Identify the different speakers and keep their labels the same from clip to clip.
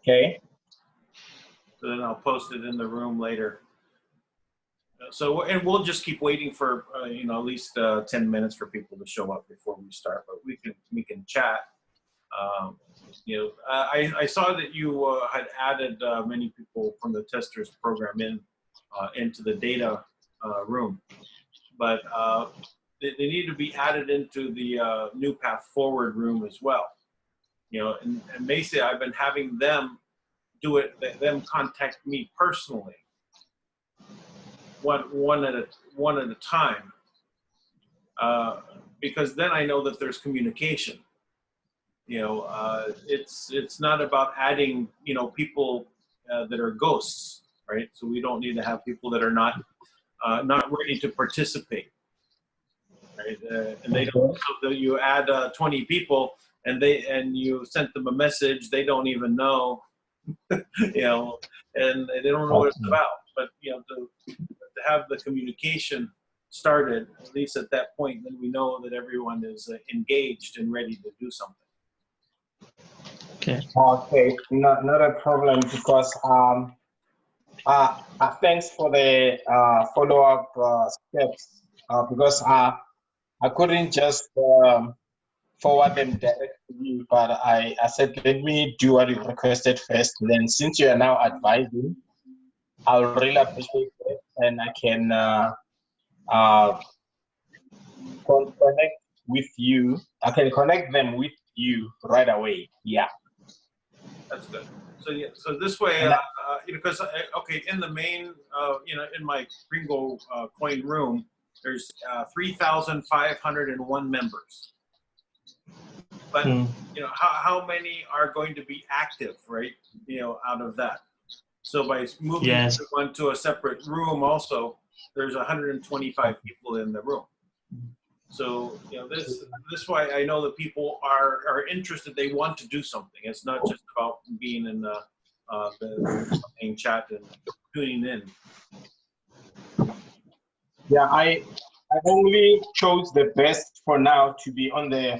Speaker 1: Okay.
Speaker 2: So then I'll post it in the room later. So, and we'll just keep waiting for, you know, at least 10 minutes for people to show up before we start, but we can chat. You know, I saw that you had added many people from the testers program into the data room, but they need to be added into the New Path Forward room as well. You know, and basically I've been having them do it, them contact me personally, one at a time, because then I know that there's communication. You know, it's not about adding, you know, people that are ghosts, right? So we don't need to have people that are not ready to participate, right? And they don't. So you add 20 people, and you sent them a message, they don't even know, you know, and they don't know what it's about. But you know, to have the communication started, at least at that point, then we know that everyone is engaged and ready to do something.
Speaker 1: Okay. Okay, not a problem, because thanks for the follow-up steps, because I couldn't just forward them directly to you, but I said, let me do what you requested first. Then since you are now advising, I'll really appreciate it, and I can connect with you. I can connect them with you right away. Yeah.
Speaker 2: That's good. So yeah, so this way, you know, because okay, in the main, you know, in my Kringle Coin room, there's 3,501 members. But you know, how many are going to be active, right? You know, out of that. So by moving everyone to a separate room, also, there's 125 people in the room. So you know, this way I know that people are interested. They want to do something. It's not just about being in the main chat and tuning in.
Speaker 1: Yeah, I only chose the best for now to be on the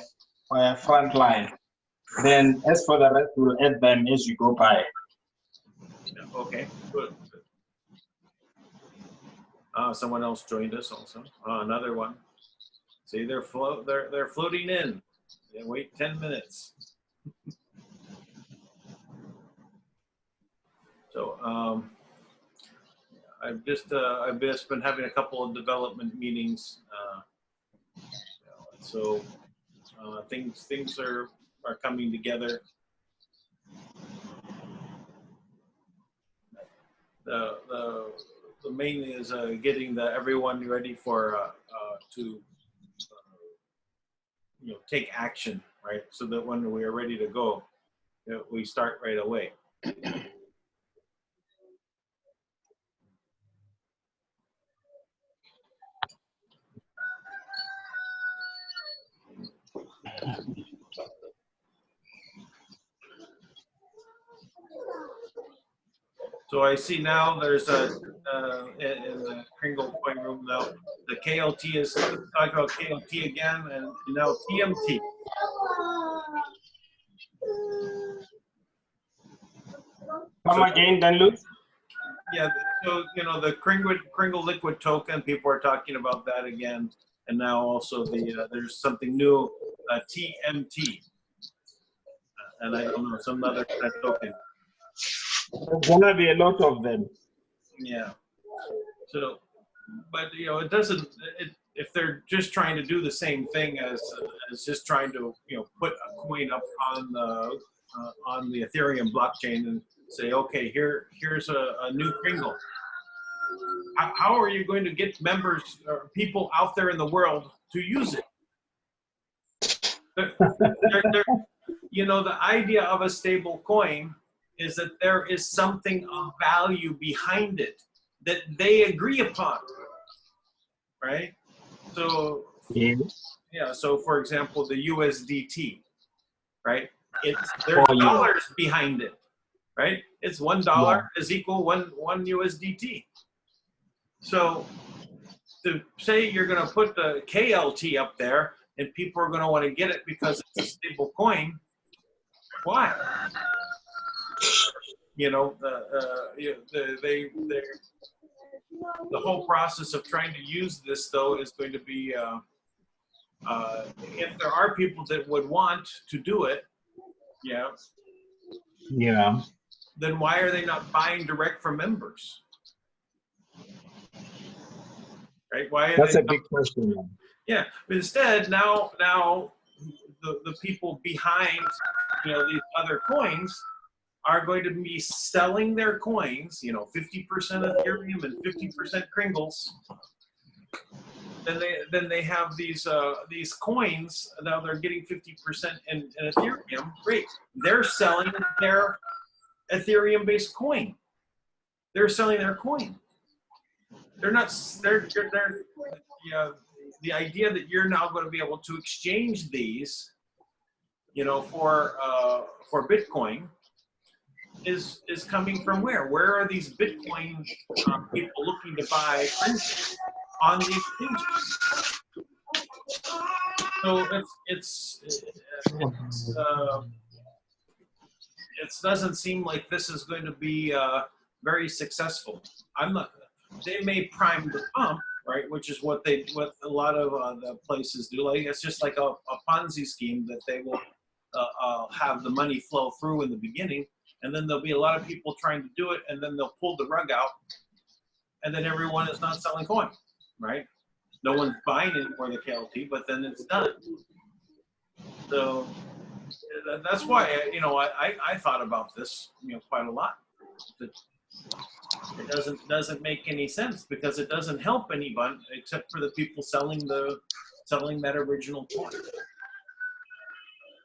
Speaker 1: front line. Then as for the rest, we'll add them as you go by.
Speaker 2: Yeah, okay, good. Someone else joined us also. Another one. See, they're floating in. Yeah, wait 10 minutes. So I've just been having a couple of development meetings. So things are coming together. The main is getting everyone ready for to you know, take action, right? So that when we are ready to go, you know, we start right away. So I see now there's in the Kringle Coin room now, the KLT is talking about KLT again, and now TMT.
Speaker 1: Come again, then, Lutz?
Speaker 2: Yeah, so you know, the Kringle Liquid token, people are talking about that again, and now also there's something new, TMT, and I don't know, some other kind of token.
Speaker 1: There's gonna be a lot of them.
Speaker 2: Yeah. So, but you know, it doesn't. If they're just trying to do the same thing as just trying to, you know, put a coin up on the Ethereum blockchain and say, okay, here's a new Kringle. How are you going to get members or people out there in the world to use it? You know, the idea of a stable coin is that there is something of value behind it that they agree upon, right? So, yeah. So, for example, the USDT, right? There's dollars behind it, right? It's $1 is equal one USDT. So, to say you're going to put the KLT up there and people are going to want to get it because it's a stable coin, why? you know, the whole process of trying to use this, though, is going to be, if there are people that would want to do it, yeah, then why are they not buying direct from members? Right? Why are
Speaker 1: That's
Speaker 2: they
Speaker 1: a big question.
Speaker 2: Yeah, but instead, now the people behind, you know, these other coins are going to be selling their coins, you know, 50% Ethereum and 50% Kringles. Then they have these coins. Now they're getting 50% in Ethereum. Great. They're selling their Ethereum-based coin. They're selling their coin. They're not. They're yeah. The idea that you're now going to be able to exchange these, you know, for Bitcoin, is coming from where? Where are these Bitcoin people looking to buy on the exchanges? So it doesn't seem like this is going to be very successful. I'm not. They may prime the pump, right? Which is what a lot of the places do. Like it's just like a Ponzi scheme that they will have the money flow through in the beginning, and then there'll be a lot of people trying to do it, and then they'll pull the rug out, and then everyone is not selling coin, right? No one's buying anymore the KLT, but then it's done. So that's why, you know, I thought about this, you know, quite a lot. It doesn't make any sense because it doesn't help anyone except for the people selling that original coin.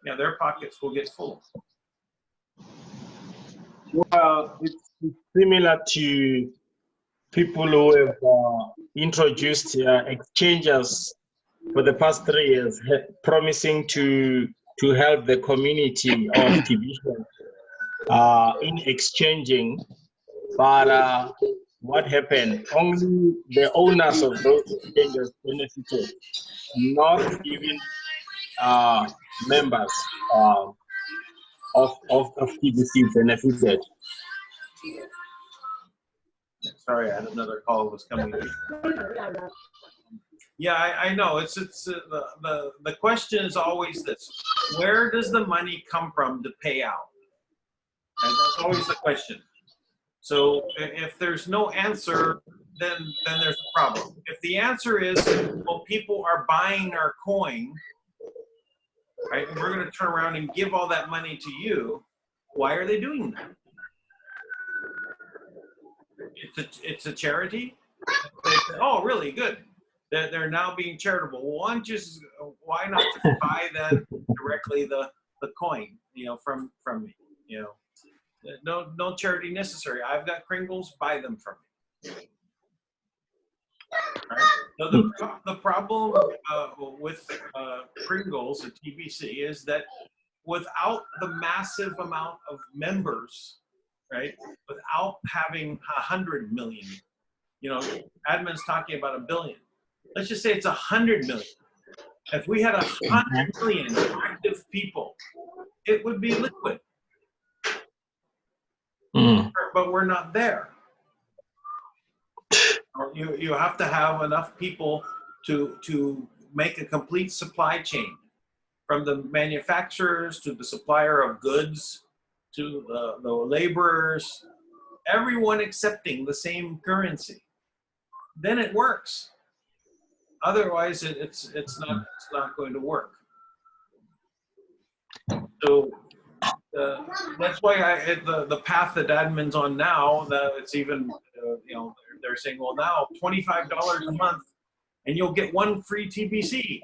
Speaker 2: Yeah, their pockets will get full.
Speaker 1: Well, it's similar to people who have introduced exchanges for the past 3 years, promising to help the community of TBC in exchanging. But what happened? Only the owners of those exchanges benefited, not even members of TBC benefited.
Speaker 2: Sorry, I had another call that was coming in. Yeah, I know. It's the question is always this: where does the money come from to pay out? And that's always the question. So if there's no answer, then there's a problem. If the answer is, well, people are buying our coin, right, and we're going to turn around and give all that money to you, why are they doing that? It's a charity. Oh, really? Good. They're now being charitable. Well, why not just buy them directly the coin, you know, from me, you know? No charity necessary. I've got Kringles, buy them from me. Right? So the problem with Kringles at TBC is that without the massive amount of members, right, without having 100 million, you know, admin's talking about 1 billion. Let's just say it's 100 million. If we had 100 million active people, it would be liquid. But we're not there. You have to have enough people to make a complete supply chain, from the manufacturers to the supplier of goods to the laborers, everyone accepting the same currency. Then it works. Otherwise, it's not going to work. So. That's why the path that admin's on now, that it's even, you know, they're saying, well, now $25 a month and you'll get 1 free TBC.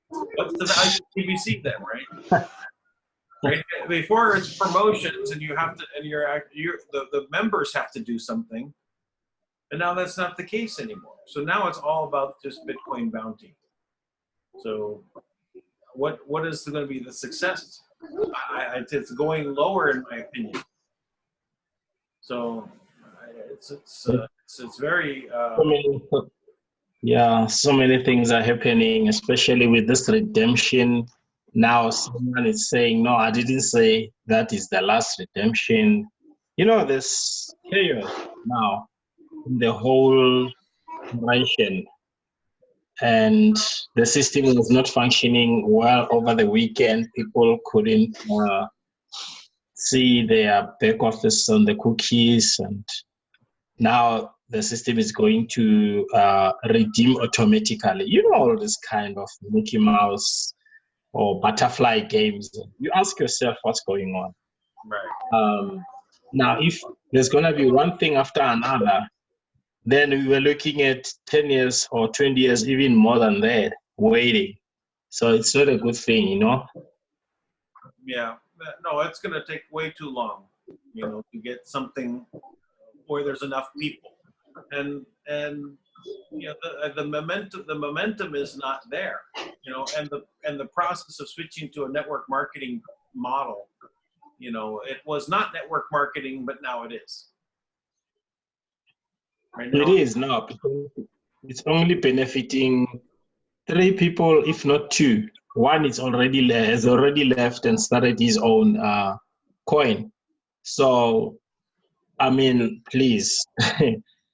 Speaker 2: What's the value of TBC then, right? Right? Before it's promotions and you have to, and the members have to do something, and now that's not the case anymore. So now it's all about just Bitcoin bounty. So what is going to be the success? It's going lower in my opinion. So it's very
Speaker 1: so many things are happening, especially with this redemption. Now someone is saying, no, I didn't say that is the last redemption. You know, there's chaos now in the whole nation, and the system was not functioning well over the weekend. People couldn't see their back office on the cookies, and now the system is going to redeem automatically. You know, all this kind of Mickey Mouse or butterfly games. You ask yourself what's going on.
Speaker 2: Right.
Speaker 1: Now, if there's going to be one thing after another, then we were looking at 10 years or 20 years, even more than that, waiting. So it's not a good thing, you know?
Speaker 2: Yeah. No, it's going to take way too long, you know, to get something where there's enough people. And you know, the momentum is not there, you know, and the process of switching to a network marketing model, you know, it was not network marketing, but now it is. Right now,
Speaker 1: It is now, because it's only benefiting 3 people, if not 2. One has already left and started his own coin. So, I mean, please,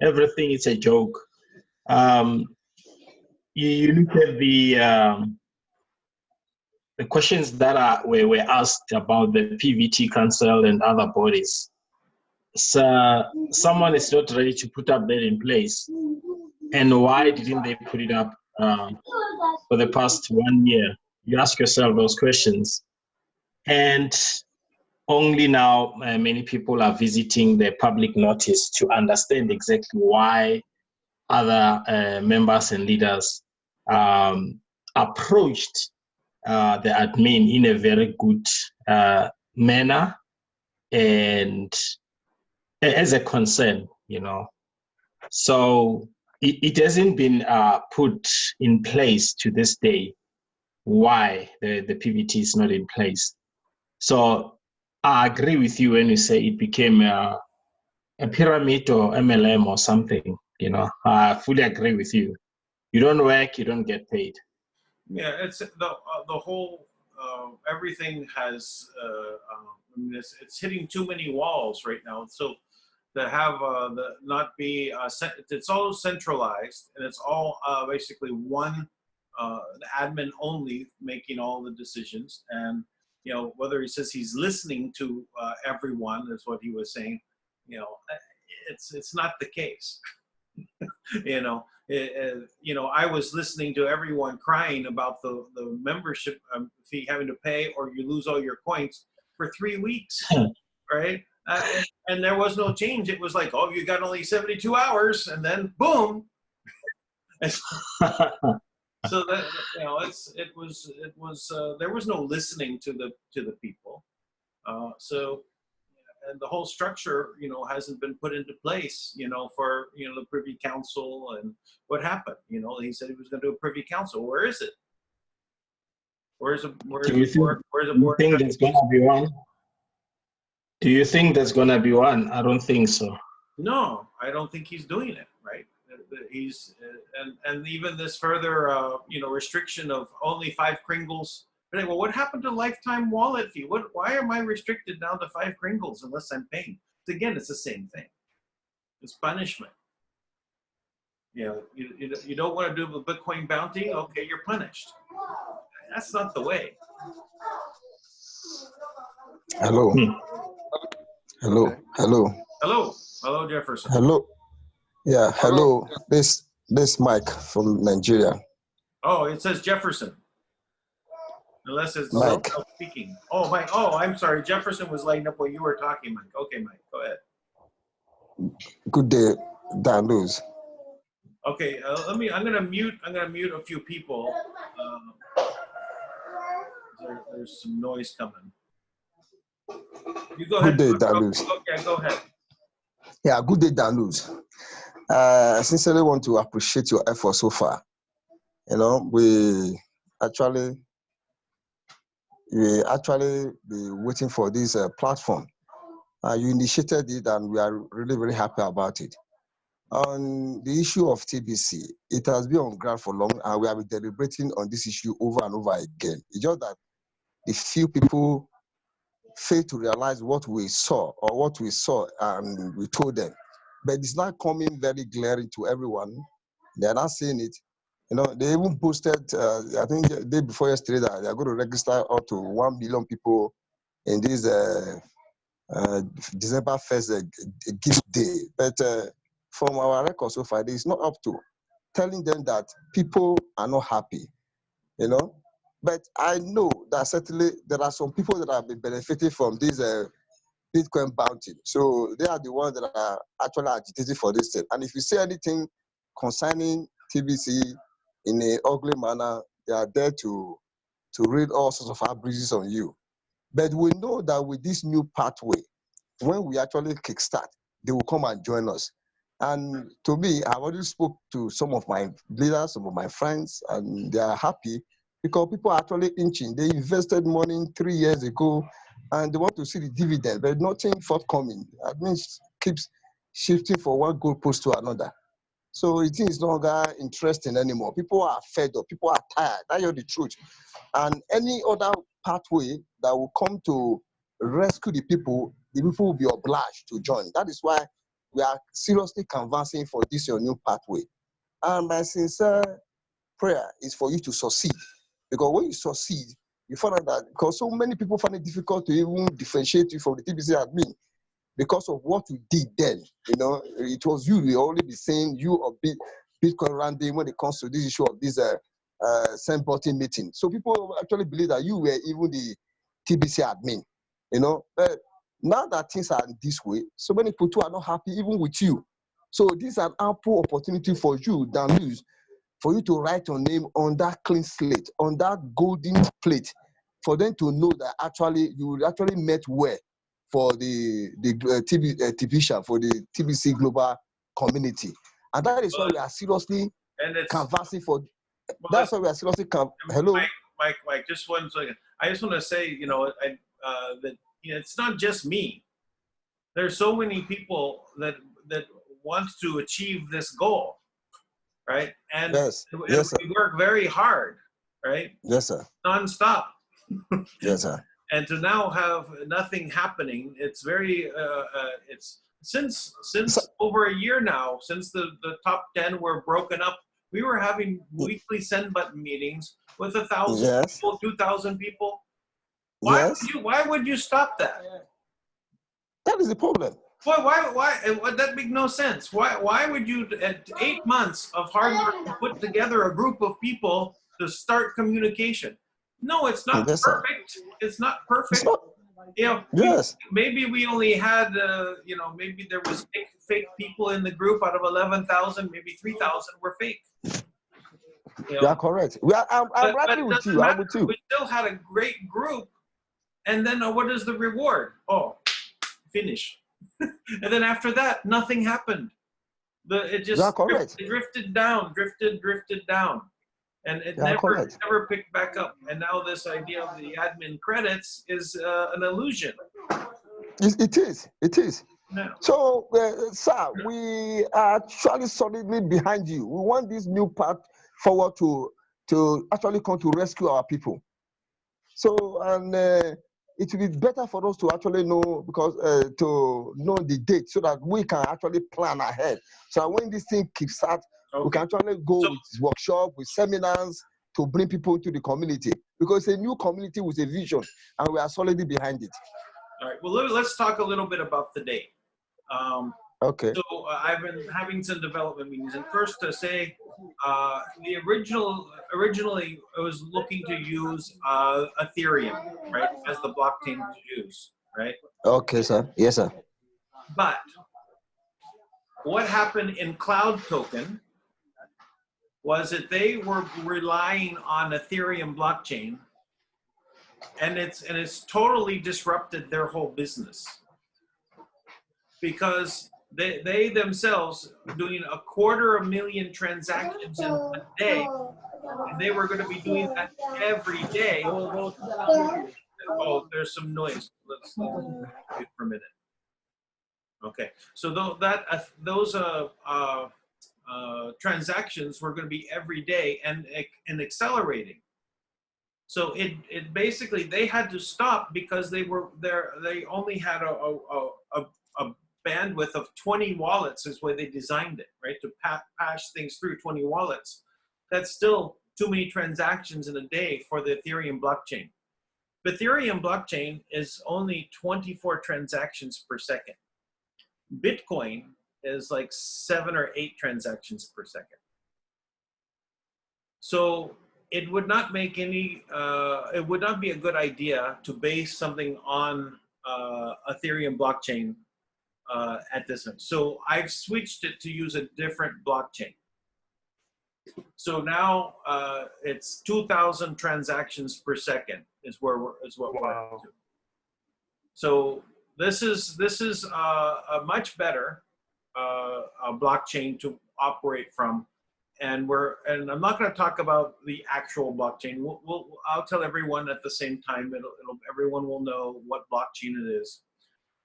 Speaker 1: everything is a joke. You look at the questions that were asked about the PVT Council and other bodies. So someone is not ready to put up that in place. And why didn't they put it up for the past 1 year? You ask yourself those questions. And only now many people are visiting the public notice to understand exactly why other members and leaders approached the admin in a very good manner and as a concern, you know. So it hasn't been put in place to this day why the PVT is not in place. So I agree with you when you say it became a pyramid or MLM or something, you know. I fully agree with you. You don't work, you don't get paid.
Speaker 2: yeah, it's the whole everything has I mean, it's hitting too many walls right now. So to have the not be it's all centralized, and it's all basically one the admin only making all the decisions. And you know, whether he says he's listening to everyone is what he was saying, you know, it's not the case. You know, you know, I was listening to everyone crying about the membership fee having to pay, or you lose all your coins for 3 weeks, right? And there was no change. It was like, oh, you got only 72 hours, and then boom. So that, you know, it was there was no listening to the people. So, and the whole structure, you know, hasn't been put into place, you know, for, you know, the Privy Council. And what happened? You know, he said he was going to do a Privy Council. Where is it? Where's the board?
Speaker 1: Do you think there's going to be one? Do you think there's going to be one? I don't think so.
Speaker 2: No, I don't think he's doing it, right? He's and even this further, you know, restriction of only 5 Kringles. But well, what happened to lifetime wallet fee? Why am I restricted down to 5 Kringles unless I'm paying? Again, it's the same thing. It's punishment. You know, you don't want to do the Bitcoin bounty? Okay, you're punished. That's not the way.
Speaker 3: Hello. Hello. Hello.
Speaker 2: Hello. Hello, Jefferson.
Speaker 3: Hello. Yeah, hello. This Mike from Nigeria.
Speaker 2: Oh, it says Jefferson. Unless it's
Speaker 3: Mike
Speaker 2: speaking. Oh, Mike. Oh, I'm sorry. Jefferson was lighting up while you were talking, Mike. Okay, Mike, go ahead.
Speaker 3: Good day, Danus.
Speaker 2: Okay, I'm gonna mute a few people. There's some noise coming. You go ahead.
Speaker 3: Good day, Danus.
Speaker 2: Okay, go ahead.
Speaker 3: Yeah, good day, Danus. I sincerely want to appreciate your effort so far. You know, we actually be waiting for this platform. You initiated it, and we are really very happy about it. On the issue of TBC, it has been on ground for long, and we have been deliberating on this issue over and over again. It's just that the few people fail to realize what we saw or what we saw and we told them. But it's not coming very glaring to everyone. They're not seeing it. You know, they even posted, I think the day before yesterday, that they're going to register up to 1 million people in this December 1st gift day. But from our record so far, it's not up to telling them that people are not happy, you know. But I know that certainly there are some people that have been benefiting from this Bitcoin bounty. So they are the ones that are actually agitating for this thing. And if you say anything concerning TBC in an ugly manner, they are there to read all sorts of abuses on you. But we know that with this new pathway, when we actually kickstart, they will come and join us. And to me, I've already spoke to some of my leaders, some of my friends, and they are happy because people are actually inching. They invested money 3 years ago, and they want to see the dividend, but nothing forthcoming. That means keeps shifting from one goalpost to another. So it is no longer interesting anymore. People are fed up. People are tired. That's the truth. And any other pathway that will come to rescue the people will be obliged to join. That is why we are seriously canvassing for this your new pathway. And my sincere prayer is for you to succeed. Because when you succeed, you find out that because so many people find it difficult to even differentiate you from the TBC admin because of what you did then. You know, it was you. We only be saying you or Bitcoin Randy when it comes to this issue of this send button meeting. So people actually believe that you were even the TBC admin. You know, but now that things are this way, so many people are not happy even with you. So this is an ample opportunity for you, Dan Luz, for you to write your name on that clean slate, on that golden plate, for them to know that actually you actually met well for the TBC, for the TBC global community. And that is why we are seriously canvassing for.
Speaker 2: Well,
Speaker 3: that's why we are seriously hello.
Speaker 2: Mike, just 1 second. I just want to say, you know, that you know, it's not just me. There's so many people that want to achieve this goal, right? And,
Speaker 3: Yes.
Speaker 2: and
Speaker 3: Yes, sir.
Speaker 2: we work very hard, right?
Speaker 3: Yes, sir.
Speaker 2: Non-stop.
Speaker 3: Yes, sir.
Speaker 2: And to now have nothing happening, it's very it's since over a year now, since the top 10 were broken up, we were having weekly send button meetings with 1,000
Speaker 3: yes.
Speaker 2: people, 2,000 people. Why would you stop that?
Speaker 3: That is the problem.
Speaker 2: Why that make no sense. Why would you, at 8 months of hard work, put together a group of people to start communication? No, it's not perfect. Sir. It's not perfect. It's not, you know,
Speaker 3: yes.
Speaker 2: Maybe we only had, you know, maybe there was fake people in the group. Out of 11,000, maybe 3,000 were fake. You know?
Speaker 3: You are correct. I'm right with you. I'm with you.
Speaker 2: We still had a great group, and then what is the reward? Oh, finish. And then after that, nothing happened. It just drifted down, drifted down. And it never picked back up. And now this idea of the admin credits is an illusion.
Speaker 3: It is.
Speaker 2: Yeah.
Speaker 3: So, sir, we are actually solidly behind you. We want this new path forward to actually come to rescue our people. So, and it will be better for us to actually know, because to know the date so that we can actually plan ahead. So when this thing kicks out, we can actually go with workshop, with seminars to bring people into the community, because it's a new community with a vision, and we are solidly behind it.
Speaker 2: All right. Well, let's talk a little bit about the date.
Speaker 3: Okay.
Speaker 2: So I've been having some development meetings, and first to say, originally I was looking to use Ethereum, right, as the blockchain to use, right?
Speaker 3: Okay, sir. Yes, sir.
Speaker 2: But what happened in Cloud Token was that they were relying on Ethereum blockchain, and it's totally disrupted their whole business, because they themselves doing 250,000 transactions in a day, and they were going to be doing that every day. Oh, there's some noise. Let's wait for a minute. Okay, so those transactions were going to be every day and accelerating. So it basically, they had to stop because they only had a bandwidth of 20 wallets is the way they designed it, right? To pass things through 20 wallets. That's still too many transactions in a day for the Ethereum blockchain. The Ethereum blockchain is only 24 transactions per second. Bitcoin is like 7 or 8 transactions per second. So it would not make any, it would not be a good idea to base something on Ethereum blockchain at this time. So I've switched it to use a different blockchain. So now it's 2,000 transactions per second is what we're up to. So this is a much better a blockchain to operate from, and I'm not going to talk about the actual blockchain. I'll tell everyone at the same time. Everyone will know what blockchain it is,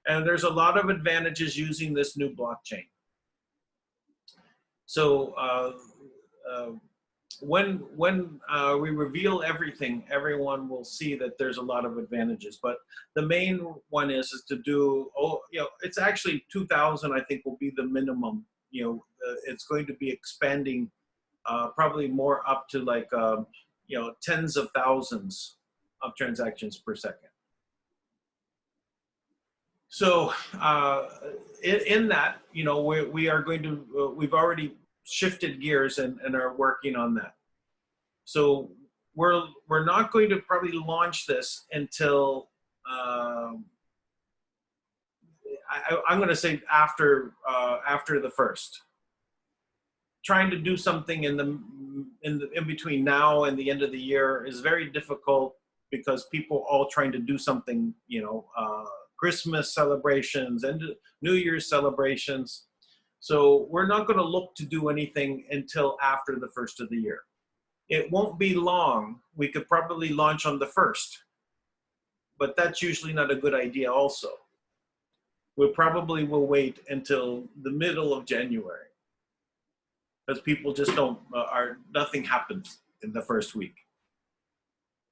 Speaker 2: and there's a lot of advantages using this new blockchain. So when we reveal everything, everyone will see that there's a lot of advantages. But the main one is to do, it's actually 2,000. I think will be the minimum. It's going to be expanding probably more up to like tens of thousands of transactions per second. So in that, we are going to, we've already shifted gears and are working on that. So we're not going to probably launch this until I'm going to say after the first. Trying to do something in between now and the end of the year is very difficult because people all trying to do something, Christmas celebrations and New Year's celebrations. So we're not going to look to do anything until after the first of the year. It won't be long. We could probably launch on the 1st, but that's usually not a good idea also. We probably will wait until the middle of January because people just don't, nothing happens in the first week.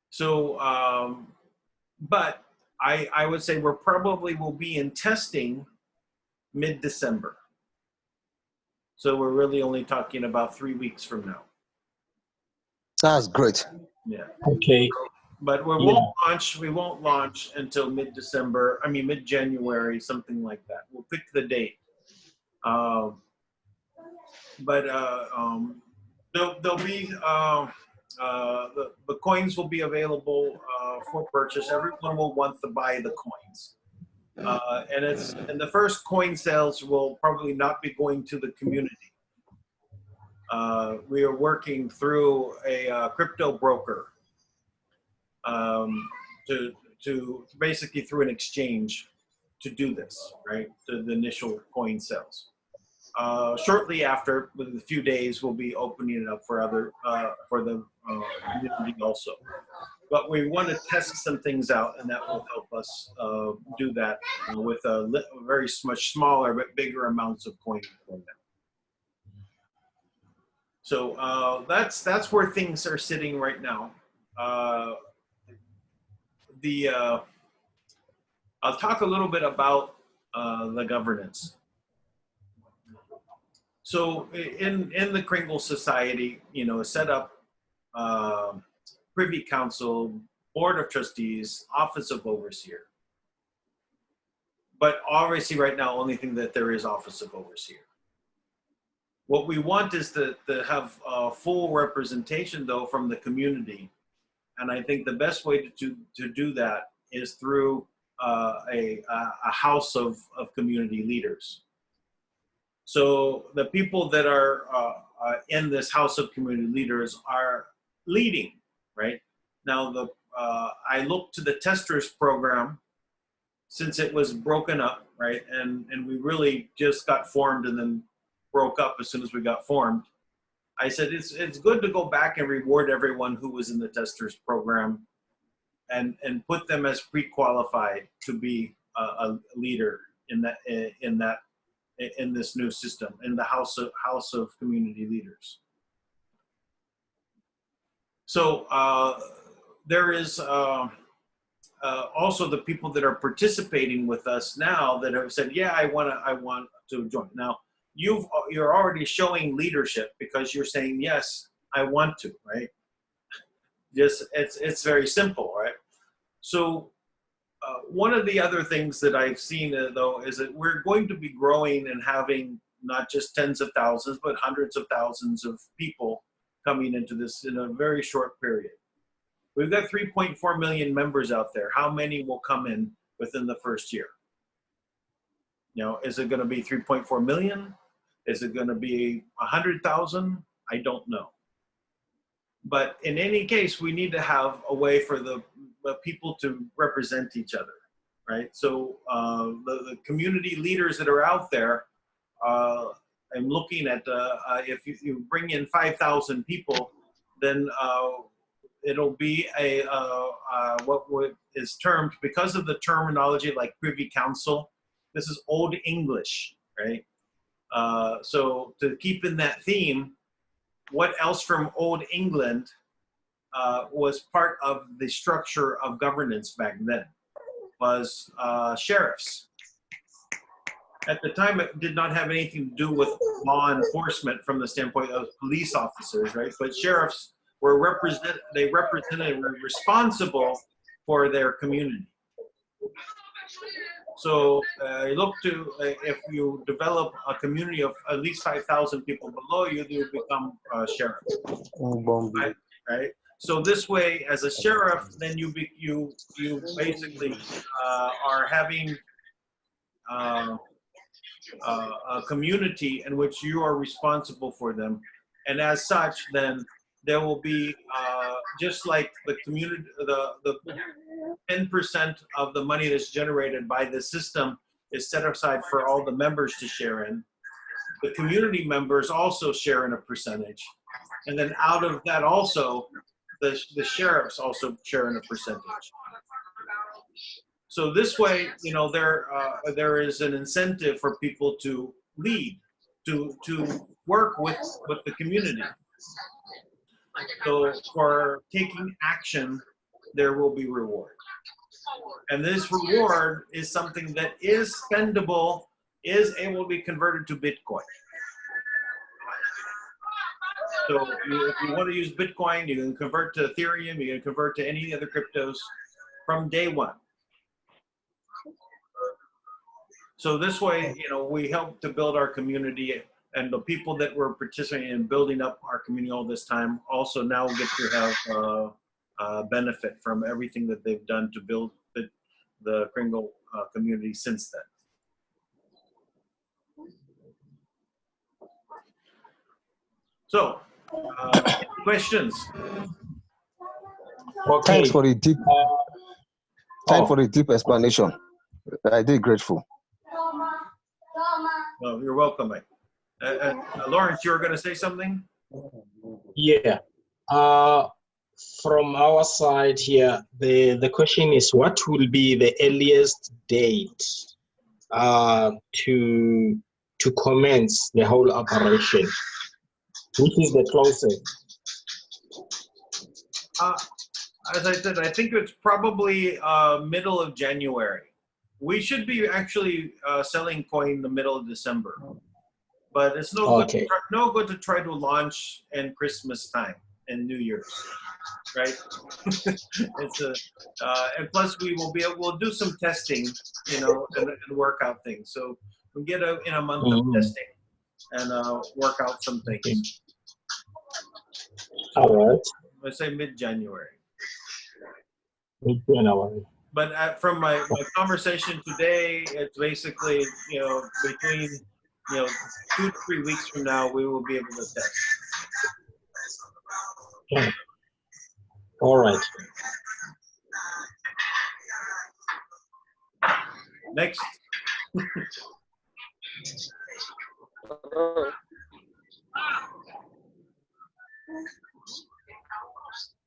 Speaker 2: So, but I would say we're probably will be in testing mid-December. So we're really only talking about 3 weeks from now.
Speaker 3: That's great.
Speaker 2: Yeah.
Speaker 1: Okay.
Speaker 2: But we won't launch until mid-December. I mean mid-January, something like that. We'll pick the date. There'll be the coins will be available for purchase. Everyone will want to buy the coins. And the first coin sales will probably not be going to the community. We are working through a crypto broker to basically through an exchange to do this, right? The initial coin sales. Shortly after, within a few days, we'll be opening it up for other for the community also. But we want to test some things out, and that will help us do that with very much smaller but bigger amounts of coins for them. So that's where things are sitting right now. I'll talk a little bit about the governance. So in the Kringle Society, set up Privy Council, Board of Trustees, Office of Overseer. But obviously right now, only thing that there is Office of Overseer. What we want is to have full representation though from the community. And I think the best way to do that is through a house of community leaders. So the people that are in this house of community leaders are leading, right? Now I look to the testers program since it was broken up, right? And we really just got formed and then broke up as soon as we got formed. I said, it's good to go back and reward everyone who was in the testers program and put them as pre-qualified to be a leader in this new system, in the house of community leaders. So there is also the people that are participating with us now that have said, yeah, I want to join. Now, you're already showing leadership because you're saying, yes, I want to, right? Just, it's very simple, right? So one of the other things that I've seen, though, is that we're going to be growing and having not just tens of thousands, but hundreds of thousands of people coming into this in a very short period. We've got 3.4 million members out there. How many will come in within the first year? You know, is it going to be 3.4 million? Is it going to be 100,000? I don't know. But in any case, we need to have a way for the people to represent each other, right? So the community leaders that are out there, I'm looking at if you bring in 5,000 people, then it'll be what is termed, because of the terminology like Privy Council, this is Old English, right? So to keep in that theme, what else from Old England was part of the structure of governance back then was sheriffs. At the time, it did not have anything to do with law enforcement from the standpoint of police officers, right? But sheriffs were were responsible for their community. So look to, if you develop a community of at least 5,000 people below you, you become a sheriff, right? So this way, as a sheriff, then you basically are having a community in which you are responsible for them, and as such, then there will be just like the community, the 10% of the money that's generated by the system is set aside for all the members to share in. The community members also share in a percentage, and then out of that also, the sheriffs also share in a percentage. So this way, you know, there is an incentive for people to lead, to work with the community. So for taking action, there will be reward. And this reward is something that is spendable, is able to be converted to Bitcoin. So if you want to use Bitcoin, you can convert to Ethereum, you can convert to any other cryptos from day one. So this way, you know, we help to build our community, and the people that were participating in building up our community all this time also now get to have benefit from everything that they've done to build the Kringle community since then. So, questions?
Speaker 1: Okay.
Speaker 3: Thanks for the deep. Thanks for the deep explanation. I did grateful.
Speaker 2: Oh, you're welcome, mate. Lawrence, you were going to say something?
Speaker 1: Yeah. From our side here, the question is, what will be the earliest date to commence the whole operation? Which is the closest?
Speaker 2: As I said, I think it's probably middle of January. We should be actually selling coin the middle of December, but it's no good to try to launch in Christmas time and New Year's, right? And plus we'll do some testing, you know, and work out things. So we'll get in a month of testing and work out some things.
Speaker 1: All right.
Speaker 2: Let's say mid-January.
Speaker 1: Mid-January.
Speaker 2: But from my conversation today, it's basically, you know, between, you know, 2 to 3 weeks from now, we will be able to test.
Speaker 1: Okay. All right.
Speaker 2: Next.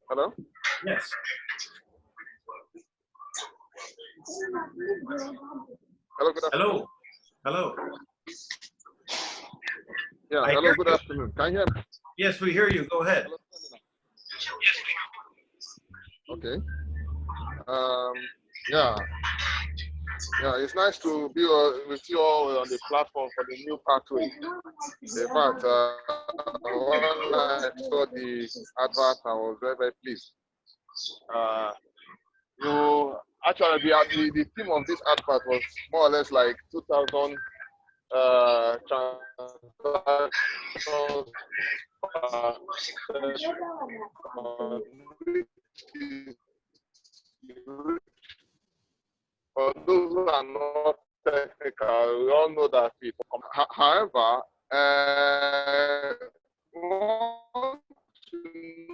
Speaker 4: Hello?
Speaker 2: Yes.
Speaker 4: Hello, good afternoon.
Speaker 2: Hello.
Speaker 4: Yeah, hello, good afternoon. Can you hear me?
Speaker 2: Yes, we hear you. Go ahead.
Speaker 4: Okay. Yeah. Yeah, it's nice to be with you all on the platform for the new pathway. In fact, when I saw the advert, I was very, very pleased. You actually, the theme of this advert was more or less like 2,000 transactions for those who are not technical, we all know that it. However, want to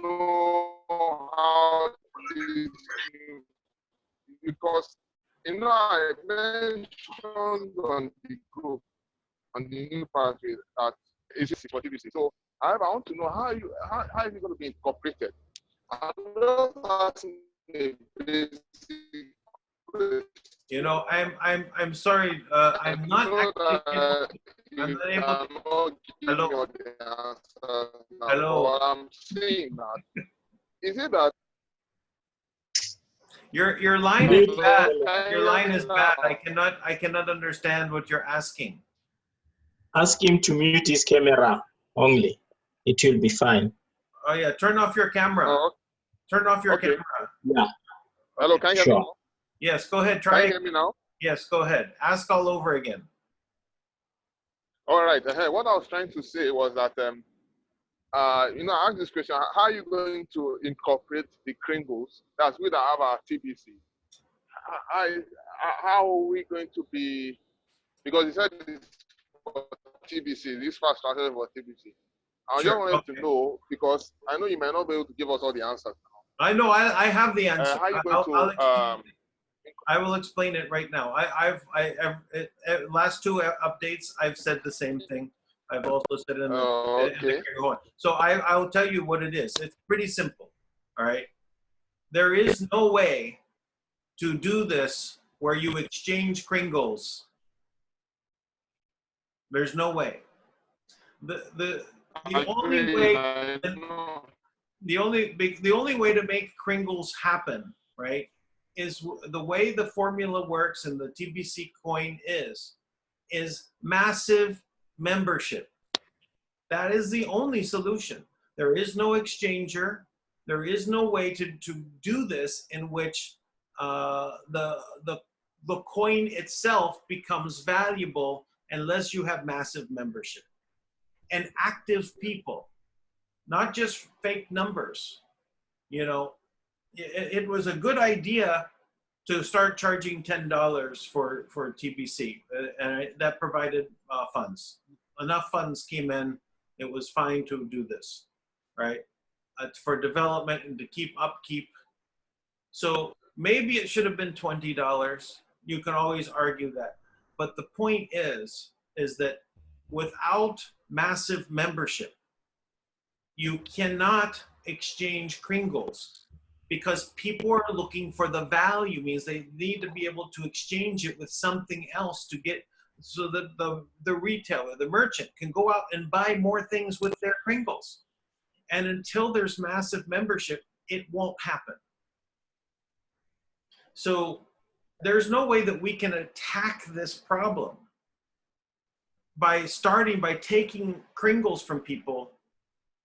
Speaker 4: know how this, because I mentioned on the group on the new pathway that is for TBC. So, however, I want to know how is it going to be incorporated? I'm just asking a basic question.
Speaker 2: You know, I'm sorry. I'm not actually. I'm not able. Hello. Hello.
Speaker 4: What I'm saying that is it that
Speaker 2: your line is bad. Your line is bad. I cannot understand what you're asking.
Speaker 1: Ask him to mute his camera only. It will be fine.
Speaker 2: Oh yeah, turn off your camera.
Speaker 4: Oh,
Speaker 2: turn off your camera.
Speaker 1: Yeah.
Speaker 4: Hello, can you hear me now?
Speaker 2: Yes, go ahead. Try.
Speaker 4: Can you hear me now?
Speaker 2: Yes, go ahead. Ask all over again.
Speaker 4: All right. What I was trying to say was that I asked this question: how are you going to incorporate the Kringles? That's we that have our TBC. How are we going to be? Because you said it's for TBC. This fast started for TBC. I just wanted to know, because I know you might not be able to give us all the answers.
Speaker 2: I know. I have the answer.
Speaker 4: How are you going
Speaker 2: I will explain it right now. I've last two updates, I've said the same thing. I've also said it in the So I will tell you what it is. It's pretty simple. All right. There is no way to do this where you exchange Kringles. There's no way. The only way to make Kringles happen, right, is the way the formula works and the TBC coin is massive membership. That is the only solution. There is no exchanger. There is no way to do this in which the coin itself becomes valuable unless you have massive membership and active people, not just fake numbers. You know, it was a good idea to start charging $10 for TBC, and that provided funds. Enough funds came in, it was fine to do this, right? For development and to keep upkeep. So maybe it should have been $20. You can always argue that. But the point is that without massive membership, you cannot exchange Kringles, because people are looking for the value. Means they need to be able to exchange it with something else to get, so that the retailer, the merchant, can go out and buy more things with their Kringles. And until there's massive membership, it won't happen. So there's no way that we can attack this problem by taking Kringles from people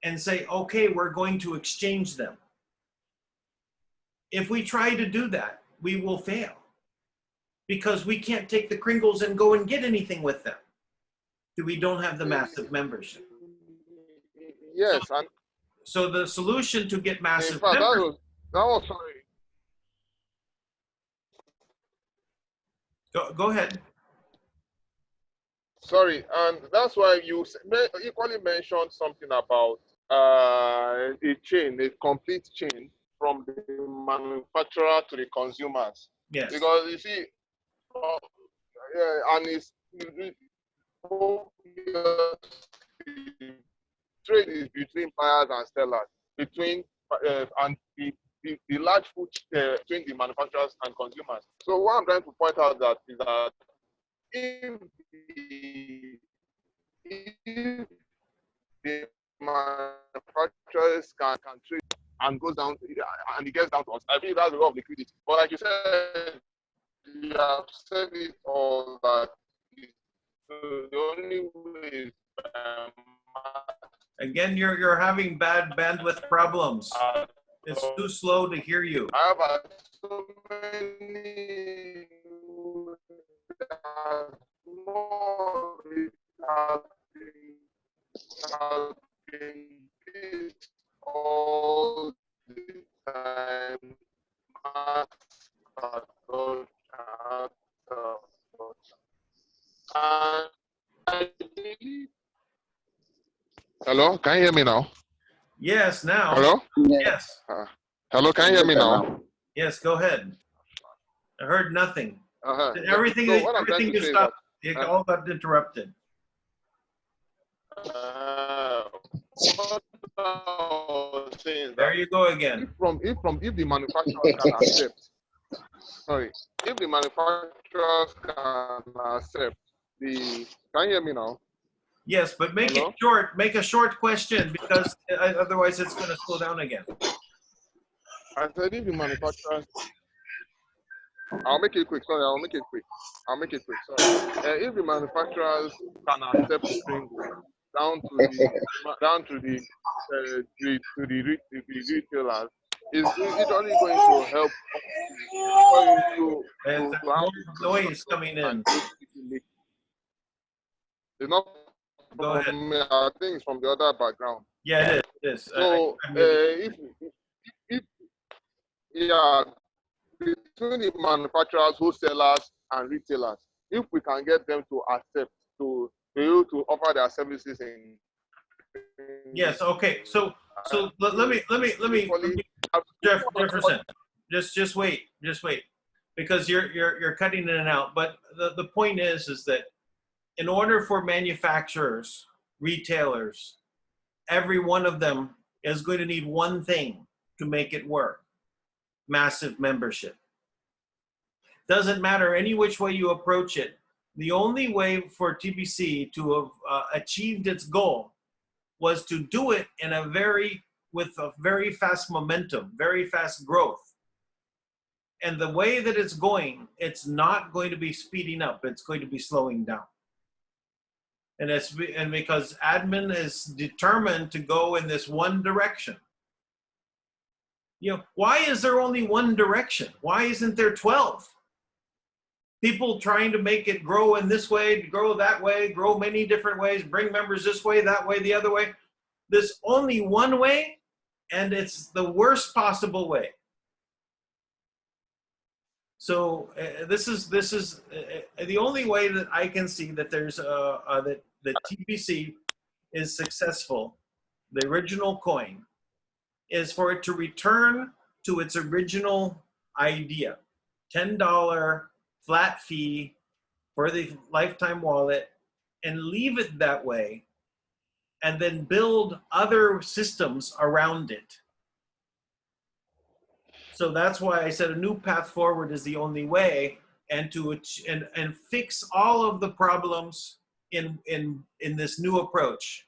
Speaker 2: and say, okay, we're going to exchange them. If we try to do that, we will fail, because we can't take the Kringles and go and get anything with them. We don't have the massive membership.
Speaker 4: Yes.
Speaker 2: So the solution to get massive
Speaker 4: membership. That was
Speaker 2: Go ahead.
Speaker 4: Sorry, and that's why you equally mentioned something about a chain, a complete chain from the manufacturer to the consumers.
Speaker 2: Yes.
Speaker 4: Because you see, and it's trade is between buyers and sellers, between and the large food between the manufacturers and consumers. So what I'm trying to point out is that if the manufacturers can trade and goes down, and it gets down to us. I think that's the law of liquidity. But like you said, you have said it all that the only way is
Speaker 2: Again, you're having bad bandwidth problems. It's too slow to hear you.
Speaker 4: I have so many more all the time. Hello, can you hear me now?
Speaker 2: Yes, now.
Speaker 4: Hello?
Speaker 2: Yes.
Speaker 4: Hello, can you hear me now?
Speaker 2: Yes, go ahead. I heard nothing. Everything,
Speaker 4: So what I'm trying
Speaker 2: everything
Speaker 4: to
Speaker 2: you
Speaker 4: say is
Speaker 2: stopped, it all got interrupted. There you go again.
Speaker 4: If the manufacturers can accept, if the manufacturers can accept the, can you hear me now?
Speaker 2: Yes, but make it short. Make a short question because otherwise it's going to slow down again.
Speaker 4: I said if the manufacturers, I'll make it quick. Sorry, I'll make it quick. Sorry. If the manufacturers can accept Kringle down to the retailers, is it only going to help
Speaker 2: noise coming in.
Speaker 4: It's not
Speaker 2: Go ahead.
Speaker 4: from me, I think it's from the other background.
Speaker 2: Yeah, it is.
Speaker 4: So between the manufacturers, wholesalers, and retailers, if we can get them to accept to be able to offer their services in.
Speaker 2: Yes. Okay. So let me Jefferson. Just wait. Because you're cutting in and out. But the point is that in order for manufacturers, retailers, every one of them is going to need one thing to make it work: massive membership. Doesn't matter any which way you approach it. The only way for TBC to have achieved its goal was to do it with a very fast momentum, very fast growth. And the way that it's going, it's not going to be speeding up. It's going to be slowing down. And because admin is determined to go in this one direction. Why is there only one direction? Why isn't there 12? People trying to make it grow in this way, grow that way, grow many different ways, bring members this way, that way, the other way. There's only one way, and it's the worst possible way. So this is the only way that I can see that there's that TBC is successful. The original coin is for it to return to its original idea: $10 flat fee for the lifetime wallet, and leave it that way, and then build other systems around it. So that's why I said a new path forward is the only way, and fix all of the problems in this new approach.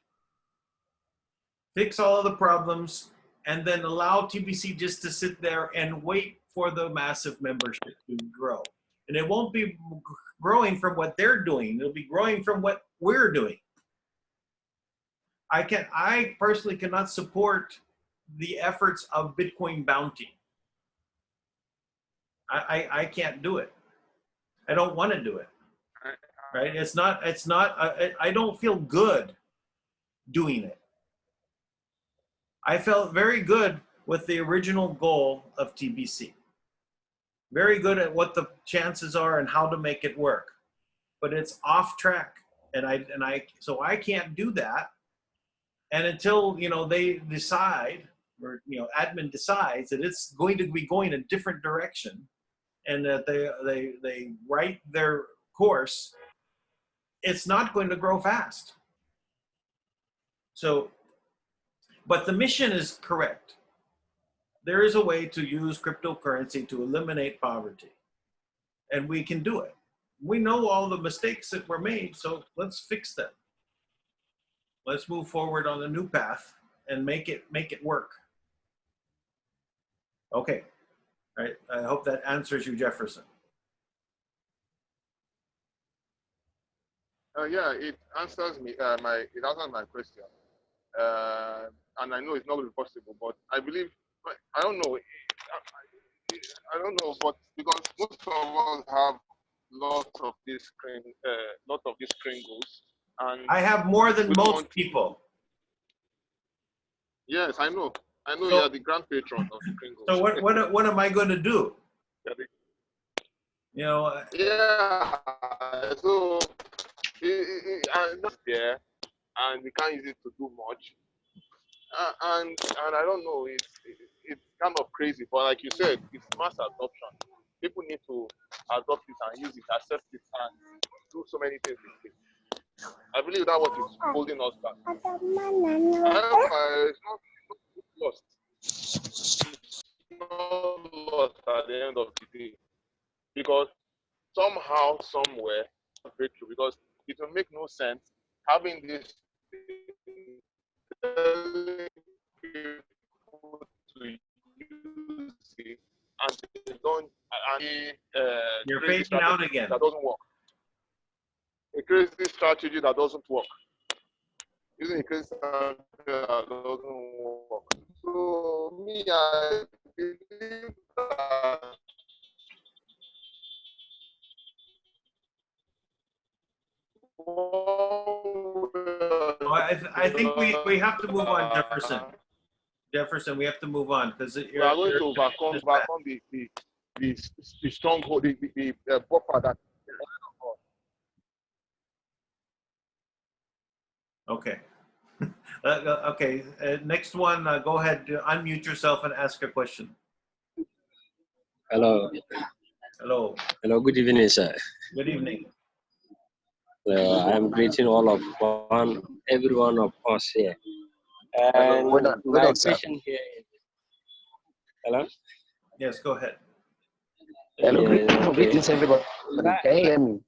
Speaker 2: Fix all of the problems, and then allow TBC just to sit there and wait for the massive membership to grow. And it won't be growing from what they're doing. It'll be growing from what we're doing. I personally cannot support the efforts of Bitcoin bounty. I can't do it. I don't want to do it. Right? It's not, I don't feel good doing it. I felt very good with the original goal of TBC. Very good at what the chances are and how to make it work. But it's off track. So I can't do that. And until, they decide, or, admin decides that it's going to be going a different direction, and that they write their course, it's not going to grow fast. So, but the mission is correct. There is a way to use cryptocurrency to eliminate poverty, and we can do it. We know all the mistakes that were made, so let's fix them. Let's move forward on a new path and make it work. Okay. All right. I hope that answers you, Jefferson.
Speaker 4: Yeah, it answers me. It answers my question. And I know it's not really possible, but I believe. I don't know. I don't know, but because most of us have lots of these Kringles, and
Speaker 2: I have more than
Speaker 4: we don't
Speaker 2: most
Speaker 4: want to.
Speaker 2: people.
Speaker 4: Yes, I know. I know
Speaker 2: So-
Speaker 4: you're the grand patron of the Kringles.
Speaker 2: So what am I going to do? You know,
Speaker 4: Yeah. So and that's there, and we can't use it to do much. And I don't know. It's kind of crazy, but like you said, it's mass adoption. People need to adopt it and use it, accept it, and do so many things with it. I believe that's what is holding us back. However, it's not lost. It's not lost at the end of the day, because somehow, somewhere, breakthrough. Because it will make no sense having this thing, telling people to use it, and they don't.
Speaker 2: you're
Speaker 4: Crazy
Speaker 2: fading out
Speaker 4: strategy
Speaker 2: again.
Speaker 4: that doesn't work. A crazy strategy that doesn't work. Using a crazy strategy that doesn't work. So me, I believe that.
Speaker 2: I think we have to move on, Jefferson. Jefferson, we have to move on because
Speaker 4: We are going to overcome the stronghold, the buffer that.
Speaker 2: Okay. Okay. Next one. Go ahead. Unmute yourself and ask a question.
Speaker 5: Hello.
Speaker 2: Hello.
Speaker 5: Hello. Good evening, sir.
Speaker 2: Good evening.
Speaker 5: I'm greeting all of every one of us here. And my question here is, hello?
Speaker 2: Yes, go ahead.
Speaker 6: Hello,
Speaker 5: Yeah,
Speaker 6: greetings everybody. Can you hear me?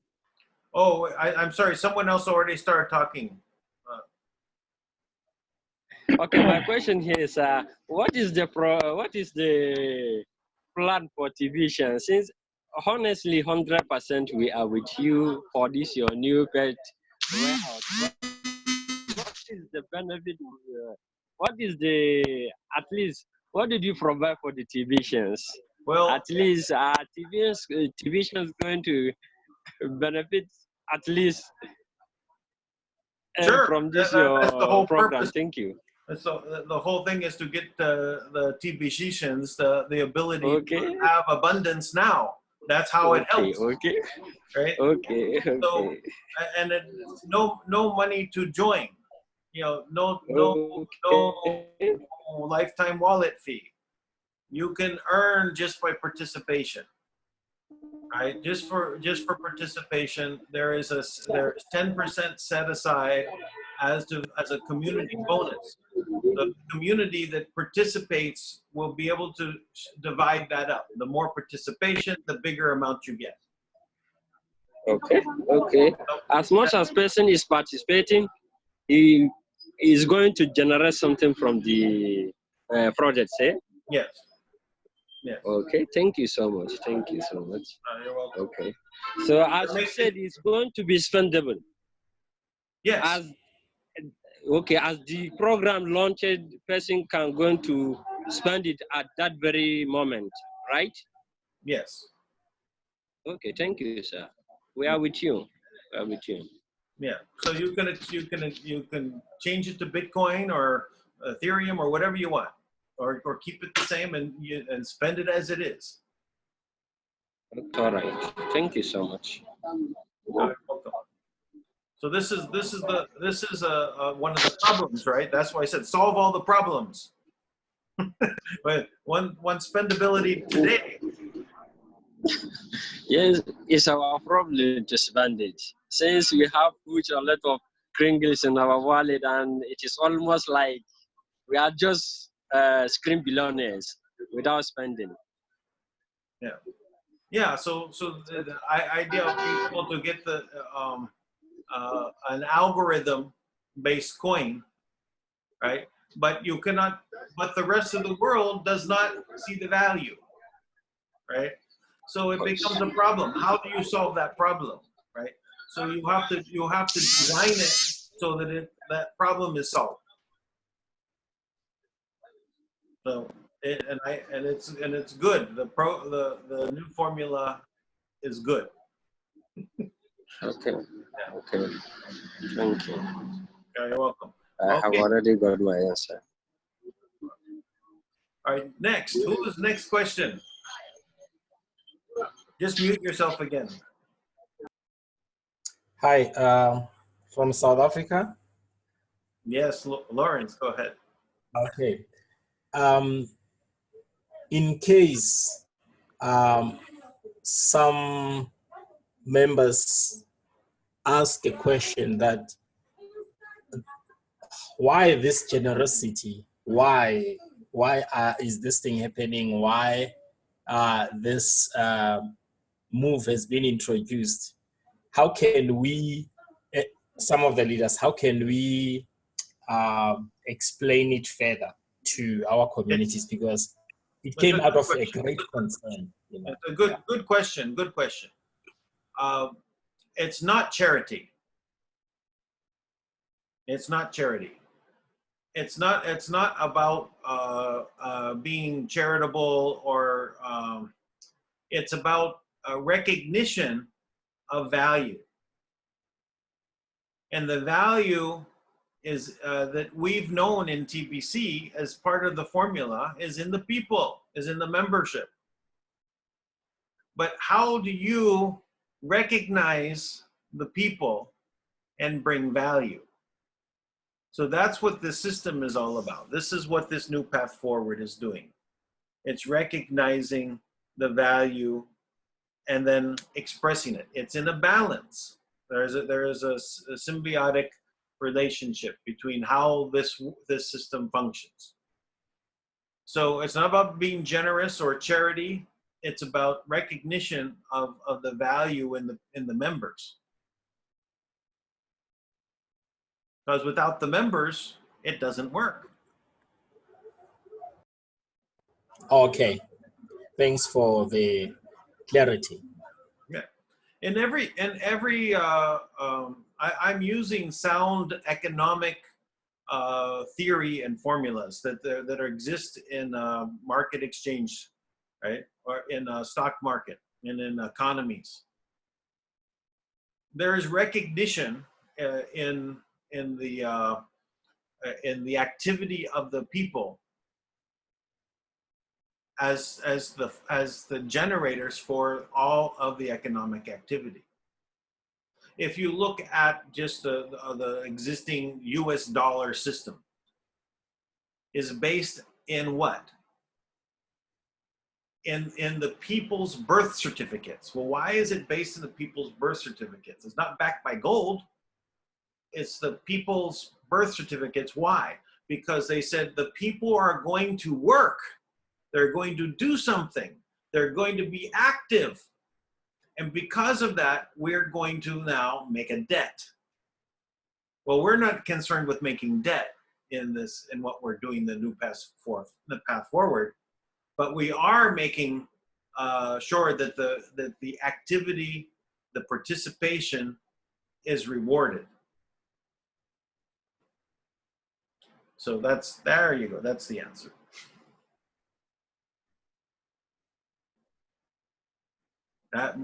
Speaker 2: Oh, I'm sorry. Someone else already started talking.
Speaker 5: Okay, my question here is, what is the plan for TVision? Since honestly, 100% we are with you for this your new pet warehouse. What is the benefit? What is the, at least, what did you provide for the TVisions?
Speaker 2: Well,
Speaker 5: At least TVision is going to benefit at least
Speaker 2: sure.
Speaker 5: from this
Speaker 2: That's the whole
Speaker 5: program.
Speaker 2: purpose.
Speaker 5: Thank you.
Speaker 2: So the whole thing is to get the TBCians the ability
Speaker 5: Okay.
Speaker 2: to have abundance now. That's how it helps.
Speaker 5: Okay.
Speaker 2: Right.
Speaker 5: Okay.
Speaker 2: So and it's no money to join. You know, no lifetime wallet fee. You can earn just by participation. Right, just for participation, there's 10% set aside as a community bonus. The community that participates will be able to divide that up. The more participation, the bigger amount you get.
Speaker 5: Okay. Okay. As much as person is participating, he is going to generate something from the project. Say.
Speaker 2: Yes. Yes.
Speaker 5: Okay. Thank you so much. Thank you so much.
Speaker 2: You're welcome.
Speaker 5: Okay. So as you said, it's going to be spendable.
Speaker 2: Yes.
Speaker 5: As the program launched, person can going to spend it at that very moment, right?
Speaker 2: Yes.
Speaker 5: Okay, thank you, sir. We are with you. We are with you.
Speaker 2: Yeah. So you can change it to Bitcoin or Ethereum or whatever you want, or keep it the same and spend it as it is.
Speaker 5: All right. Thank you so much.
Speaker 2: Welcome. So this is one of the problems, right? That's why I said solve all the problems. But one spendability today.
Speaker 5: Yes, it's our problem to spend it. Since we have put a lot of Kringles in our wallet, and it is almost like we are just screen billionaires without spending.
Speaker 2: Yeah. Yeah. So the idea of being able to get the an algorithm-based coin, right? but you cannot, but the rest of the world does not see the value, right? So it becomes a problem. How do you solve that problem, right? So you have to design it so that that problem is solved. So it's good. The new formula is good.
Speaker 5: Okay. Okay. Thank you.
Speaker 2: You're welcome.
Speaker 5: I have already got my answer.
Speaker 2: All right, next. Who is next question? Just mute yourself again.
Speaker 1: Hi, from South Africa.
Speaker 2: Yes, Lawrence, go ahead.
Speaker 1: Okay. In case some members ask a question that why this generosity? Why is this thing happening? Why this move has been introduced? How can we, some of the leaders, how can we explain it further to our communities? Because it came out of a great concern. You know?
Speaker 2: It's a good question. Good question. It's not charity. It's not charity. It's not about being charitable or it's about recognition of value. And the value is that we've known in TBC as part of the formula is in the people, is in the membership. But how do you recognize the people and bring value? So that's what the system is all about. This is what this new path forward is doing. It's recognizing the value and then expressing it. It's in a balance. There is a symbiotic relationship between how this system functions. So it's not about being generous or charity. It's about recognition of the value in the members. Because without the members, it doesn't work.
Speaker 1: Okay, thanks for the clarity.
Speaker 2: Yeah, I'm using sound economic theory and formulas that exist in market exchange, right, or in stock market and in economies. There is recognition in the activity of the people as the generators for all of the economic activity. If you look at just the existing US dollar system, is based in what? In the people's birth certificates. Well, why is it based in the people's birth certificates? It's not backed by gold. It's the people's birth certificates. Why? Because they said the people are going to work. They're going to do something. They're going to be active. And because of that, we're going to now make a debt. Well, we're not concerned with making debt in what we're doing, the path forward, but we are making sure that the activity, the participation is rewarded. So there you go. That's the answer.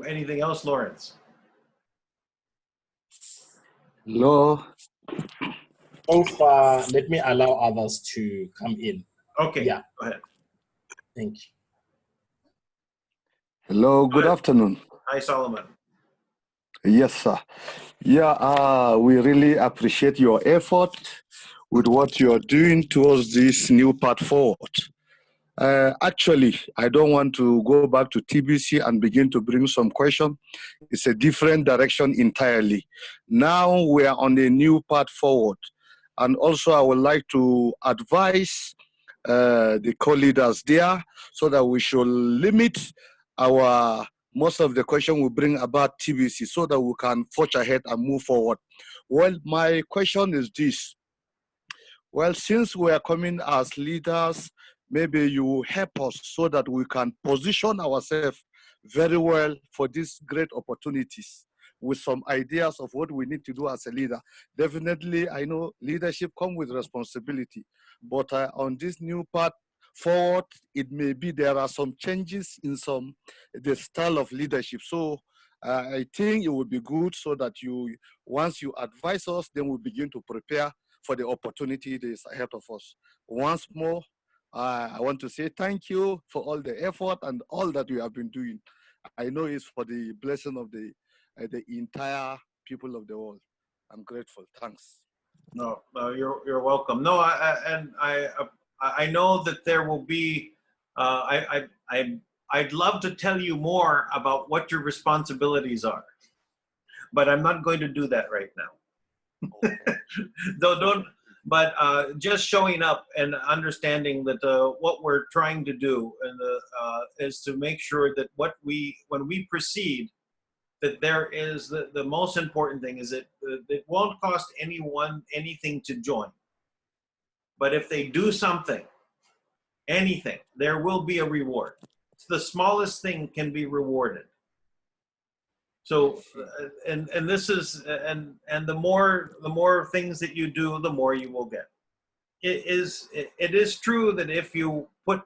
Speaker 2: Anything else, Lawrence?
Speaker 7: No.
Speaker 1: So far, let me allow others to come in.
Speaker 2: Okay.
Speaker 1: Yeah.
Speaker 2: Go ahead.
Speaker 1: Thank you.
Speaker 7: Hello. Good afternoon.
Speaker 2: Hi, Solomon.
Speaker 7: Yes, sir. Yeah, we really appreciate your effort with what you are doing towards this new path forward. Actually, I don't want to go back to TBC and begin to bring some question. It's a different direction entirely. Now we are on a new path forward. And also I would like to advise the co-leaders there so that we should limit most of the question we bring about TBC so that we can forge ahead and move forward. Well, my question is this. Well, since we are coming as leaders, maybe you help us so that we can position ourselves very well for these great opportunities with some ideas of what we need to do as a leader. Definitely, I know leadership comes with responsibility, but on this new path forward, it may be there are some changes in the style of leadership. So I think it would be good so that once you advise us, then we begin to prepare for the opportunity that is ahead of us. Once more, I want to say thank you for all the effort and all that you have been doing. I know it's for the blessing of the entire people of the world. I'm grateful. Thanks.
Speaker 2: No, you're welcome. No, I know that there will be. I'd love to tell you more about what your responsibilities are, but I'm not going to do that right now. Don't. But just showing up and understanding that what we're trying to do and is to make sure that when we proceed, that there is the most important thing is that it won't cost anyone anything to join. But if they do something, anything, there will be a reward. The smallest thing can be rewarded. So, and this is, and the more things that you do, the more you will get. It is true that if you put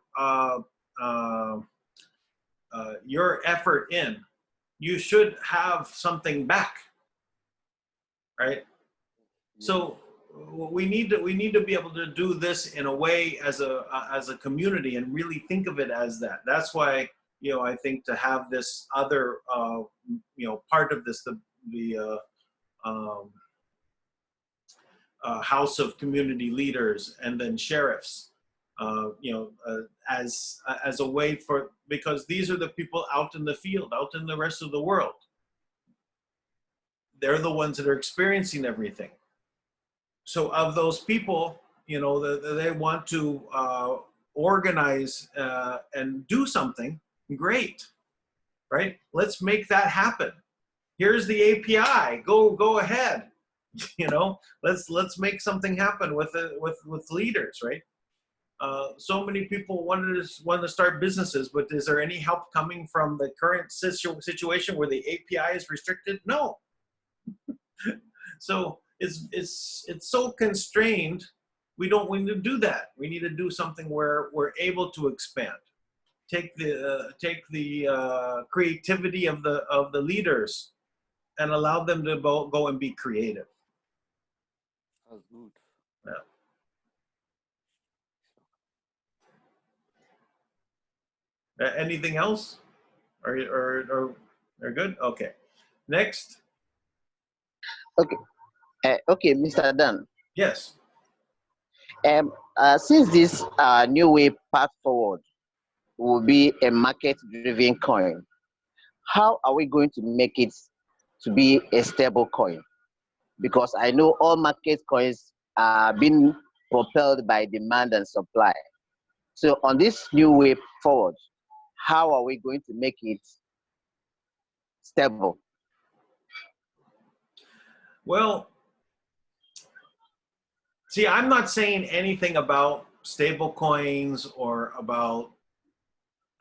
Speaker 2: your effort in, you should have something back, right? So we need to be able to do this in a way as a community and really think of it as that. That's why, you know, I think to have this other part of this, the House of Community Leaders and then sheriffs, as a way for, because these are the people out in the field, out in the rest of the world. They're the ones that are experiencing everything. So of those people, you know, they want to organize and do something, great, right? Let's make that happen. Here's the API. Go ahead. You know, let's make something happen with leaders, right? So many people want to start businesses, but is there any help coming from the current situation where the API is restricted? No. So it's so constrained. We don't need to do that. We need to do something where we're able to expand. Take the creativity of the leaders and allow them to go and be creative.
Speaker 7: That's good.
Speaker 2: Yeah. Anything else? Or they're good? Okay. Next.
Speaker 6: Okay. Okay, Mr. Dan.
Speaker 2: Yes.
Speaker 6: Since this new way path forward will be a market-driven coin, how are we going to make it to be a stable coin? Because I know all market coins are being propelled by demand and supply. So on this new way forward, how are we going to make it stable?
Speaker 2: Well, see, I'm not saying anything about stable coins or about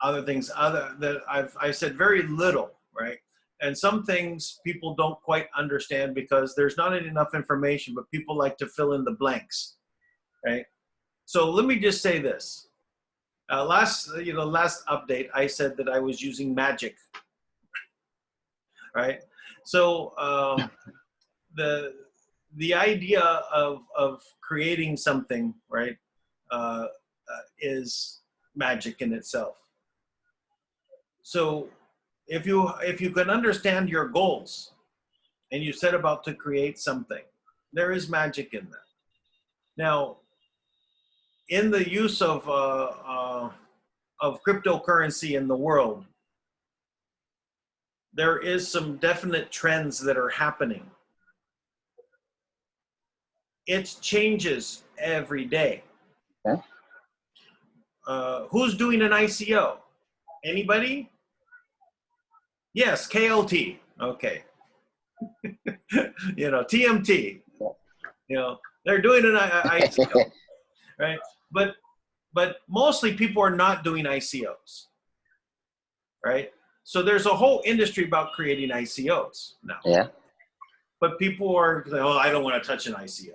Speaker 2: other things that I've said very little, right? And some things people don't quite understand because there's not enough information, but people like to fill in the blanks, right? So let me just say this. Last update, I said that I was using magic, right? So the idea of creating something, right, is magic in itself. So if you can understand your goals and you set about to create something, there is magic in that. Now, in the use of cryptocurrency in the world, there is some definite trends that are happening. It changes every day.
Speaker 6: Okay.
Speaker 2: Who's doing an ICO? Anybody? Yes, KLT. Okay. TMT. They're doing an ICO, right? But mostly people are not doing ICOs, right? So there's a whole industry about creating ICOs now.
Speaker 6: Yeah.
Speaker 2: But people are like, oh, I don't want to touch an ICO.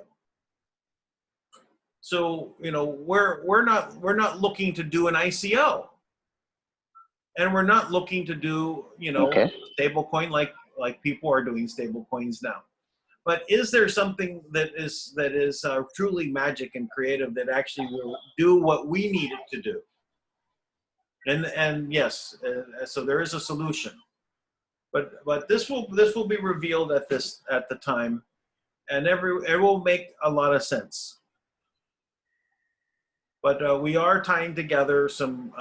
Speaker 2: So, you know, we're not looking to do an ICO. And we're not looking to do, you know, stable coin like people are doing stable coins now. But is there something that is truly magic and creative that actually will do what we need it to do? And yes, so there is a solution. But this will be revealed at the time, and it will make a lot of sense. But we are tying together some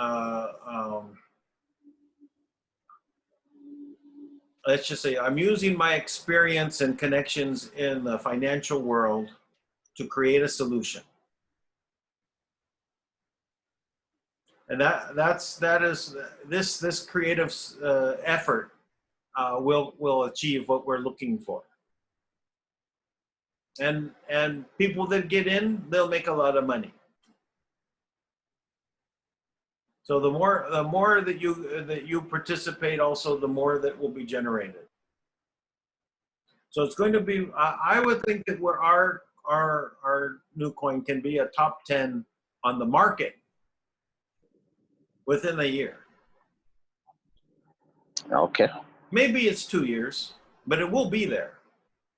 Speaker 2: let's just say I'm using my experience and connections in the financial world to create a solution. And this creative effort will achieve what we're looking for. And people that get in, they'll make a lot of money. So the more that you participate, also the more that will be generated. So it's going to be. I would think that our new coin can be a top 10 on the market within a year.
Speaker 6: Okay.
Speaker 2: Maybe it's 2 years, but it will be there.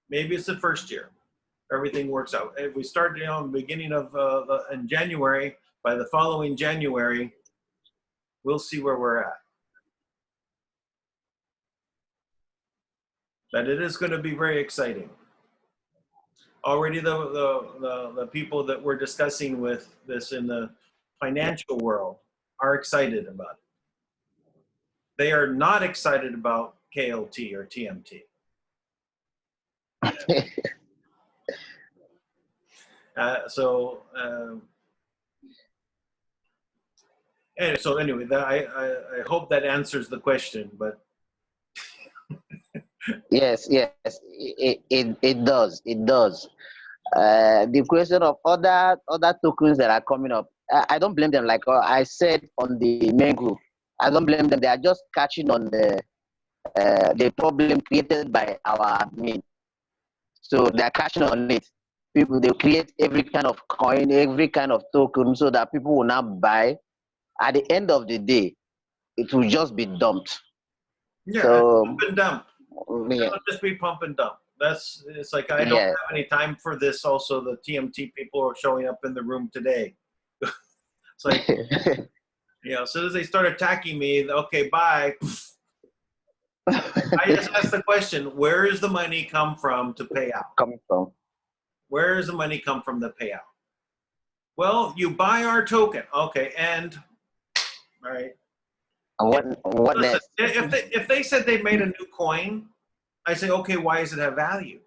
Speaker 2: Maybe it's the first year. Everything works out. If we start, you know, in the beginning of in January, by the following January, we'll see where we're at. But it is going to be very exciting. Already the people that we're discussing with this in the financial world are excited about it. They are not excited about KLT or TMT. And so anyway, I hope that answers the question, but.
Speaker 6: Yes, it does. It does. The question of other tokens that are coming up, I don't blame them. Like I said on the main group, I don't blame them. They are just catching on the problem created by our admin. So they're catching on it. People, they create every kind of coin, every kind of token, so that people will now buy. At the end of the day, it will just be dumped.
Speaker 2: Yeah,
Speaker 6: so,
Speaker 2: pump and dump.
Speaker 6: Yeah.
Speaker 2: It'll just be pump and dump. It's like I don't have any time for this. Also, the TMT people are showing up in the room today. It's like, you know, as soon as they start attacking me, okay, bye. I just asked the question: where does the money come from to pay out?
Speaker 6: Coming from?
Speaker 2: Where does the money come from to pay out? Well, you buy our token, okay, and all right.
Speaker 6: What
Speaker 2: Listen,
Speaker 6: next?
Speaker 2: if they said they made a new coin, I say, okay, why does it have value?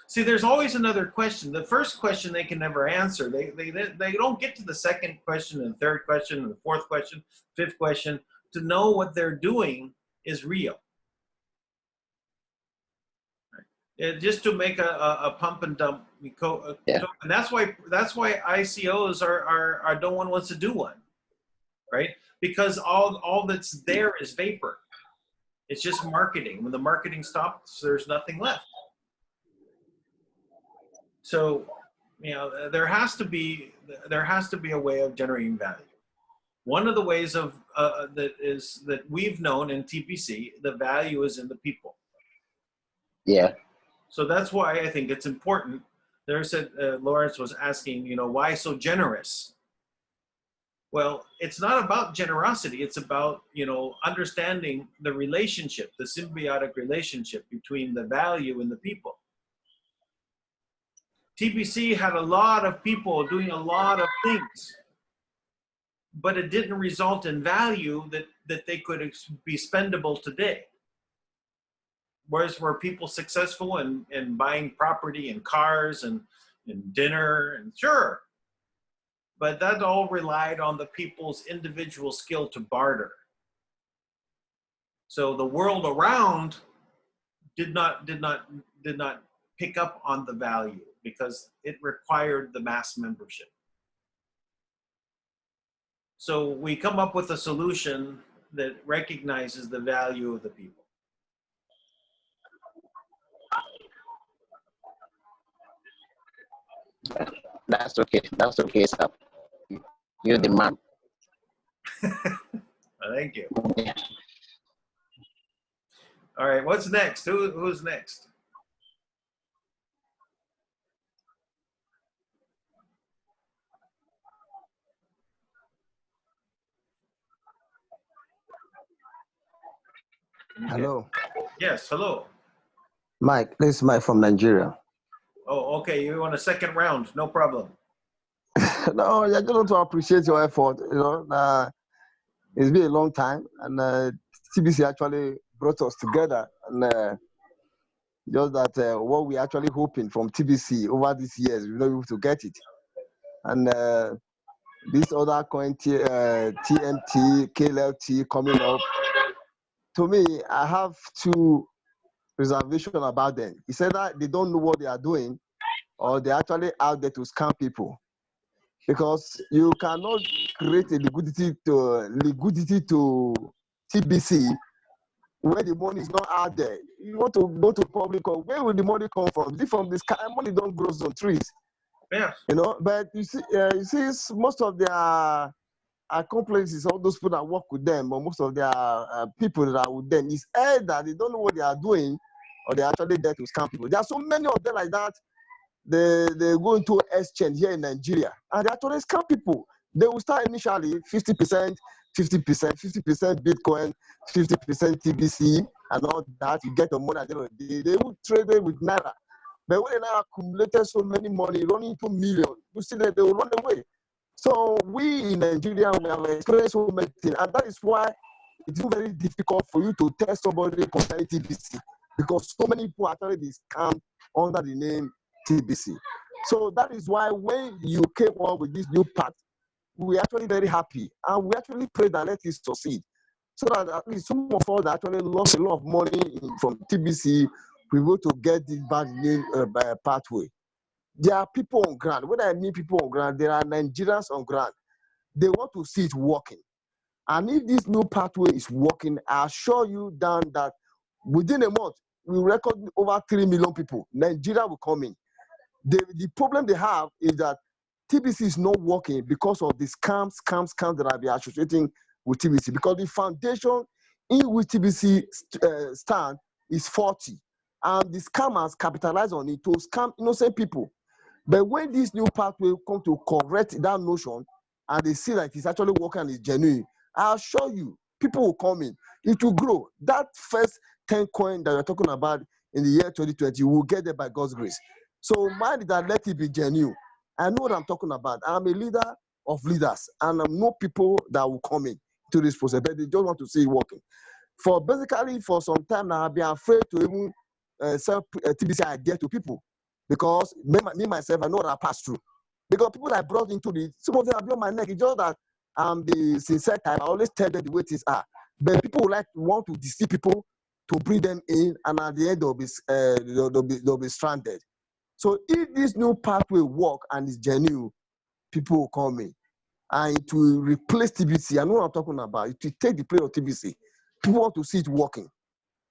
Speaker 2: See, there's always another question. The first question they can never answer. They don't get to the second question and third question and the fourth question, fifth question to know what they're doing is real. Just to make a pump and dump, and that's why ICOs are no one wants to do one, right? Because all that's there is vapor. It's just marketing. When the marketing stops, there's nothing left. So, you know, there has to be a way of generating value. One of the ways of that we've known in TBC, the value is in the people.
Speaker 6: Yeah.
Speaker 2: So that's why I think it's important. There's Lawrence was asking, you know, why so generous? Well, it's not about generosity. It's about, you know, understanding the relationship, the symbiotic relationship between the value and the people. TBC had a lot of people doing a lot of things, but it didn't result in value that they could be spendable today. Whereas were people successful in buying property and cars and dinner, and sure, but that all relied on the people's individual skill to barter. So the world around did not pick up on the value because it required the mass membership. So we come up with a solution that recognizes the value of the people.
Speaker 6: That's okay. That's okay, sir. You're the man.
Speaker 2: Thank you.
Speaker 6: Yeah.
Speaker 2: All right, what's next? Who's next?
Speaker 3: Hello.
Speaker 2: Yes, hello.
Speaker 3: Mike, this is Mike from Nigeria.
Speaker 2: Oh, okay, you want a second round, no problem.
Speaker 3: No, I just want to appreciate your effort. It's been a long time, and TBC actually brought us together. And just that what we actually hoping from TBC over these years, we're not able to get it. And this other coin, TMT, KLT coming up, to me, I have two reservations about them. He said that they don't know what they are doing, or they're actually out there to scam people. Because you cannot create a liquidity to TBC where the money is not out there. You want to go to public, or where will the money come from? Is it from this kind? Money don't grow on trees.
Speaker 2: Yeah.
Speaker 3: But you see, most of their accomplices, all those people that work with them, or most of their people that are with them, is either they don't know what they are doing, or they're actually there to scam people. There are so many of them like that. They go into exchange here in Nigeria, and they actually scam people. They will start initially 50%, 50%, 50% Bitcoin, 50% TBC, and all that. You get the money at the end of the day. They will trade it with Naira. But when they now accumulated so many money, running into millions, you see that they will run away. So we in Nigeria, we have experienced so many things, and that is why it's very difficult for you to tell somebody concerning TBC, because so many people actually be scammed under the name TBC. So that is why when you came up with this new path, we are actually very happy, and we actually pray that let it succeed, so that at least some of us that actually lost a lot of money from TBC, we will to get this bad name pathway. There are people on ground. When I mean people on ground, there are Nigerians on ground. They want to see it working. And if this new pathway is working, I assure you, Dan, that within a month, we record over 3 million people. Nigeria will come in. The problem they have is that TBC is not working because of the scams that have been associating with TBC. Because the foundation in which TBC stand is faulty, and the scammers capitalize on it to scam innocent people. But when this new pathway come to correct that notion, and they see that it's actually working and it's genuine, I assure you, people will come in. It will grow. That first 10 coin that we're talking about in the year 2020, we'll get there by God's grace. So mind that, let it be genuine. I know what I'm talking about. I'm a leader of leaders, and I know people that will come in to this process, but they just want to see it working. For some time now, I've been afraid to even sell TBC idea to people, because me myself, I know what I passed through. Because people that I brought into this, some of them have been on my neck. It's just that I'm the sincere type. I always tell them the way things are. But people want to deceive people to bring them in, and at the end they'll be stranded. So if this new pathway work and is genuine, people will come in, and it will replace TBC. I know what I'm talking about. It will take the place of TBC. People want to see it working.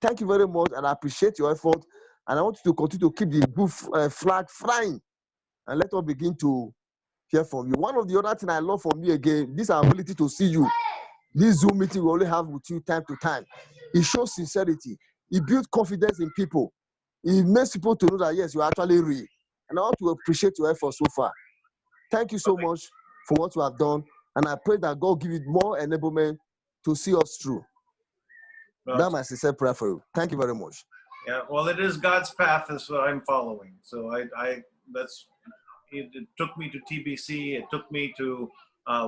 Speaker 3: Thank you very much, and I appreciate your effort. And I want you to continue to keep the good flag flying, and let us begin to hear from you. One of the other things I love from you again, this ability to see you. This Zoom meeting we only have with you time to time. It shows sincerity. It builds confidence in people. It makes people to know that, yes, you're actually real. And I want to appreciate your effort so far. Thank you so much for what you have done. And I pray that God give you more enablement to see us through. That's my sincere prayer for you. Thank you very much.
Speaker 2: Yeah, well, it is God's path is what I'm following. So it took me to TBC. It took me to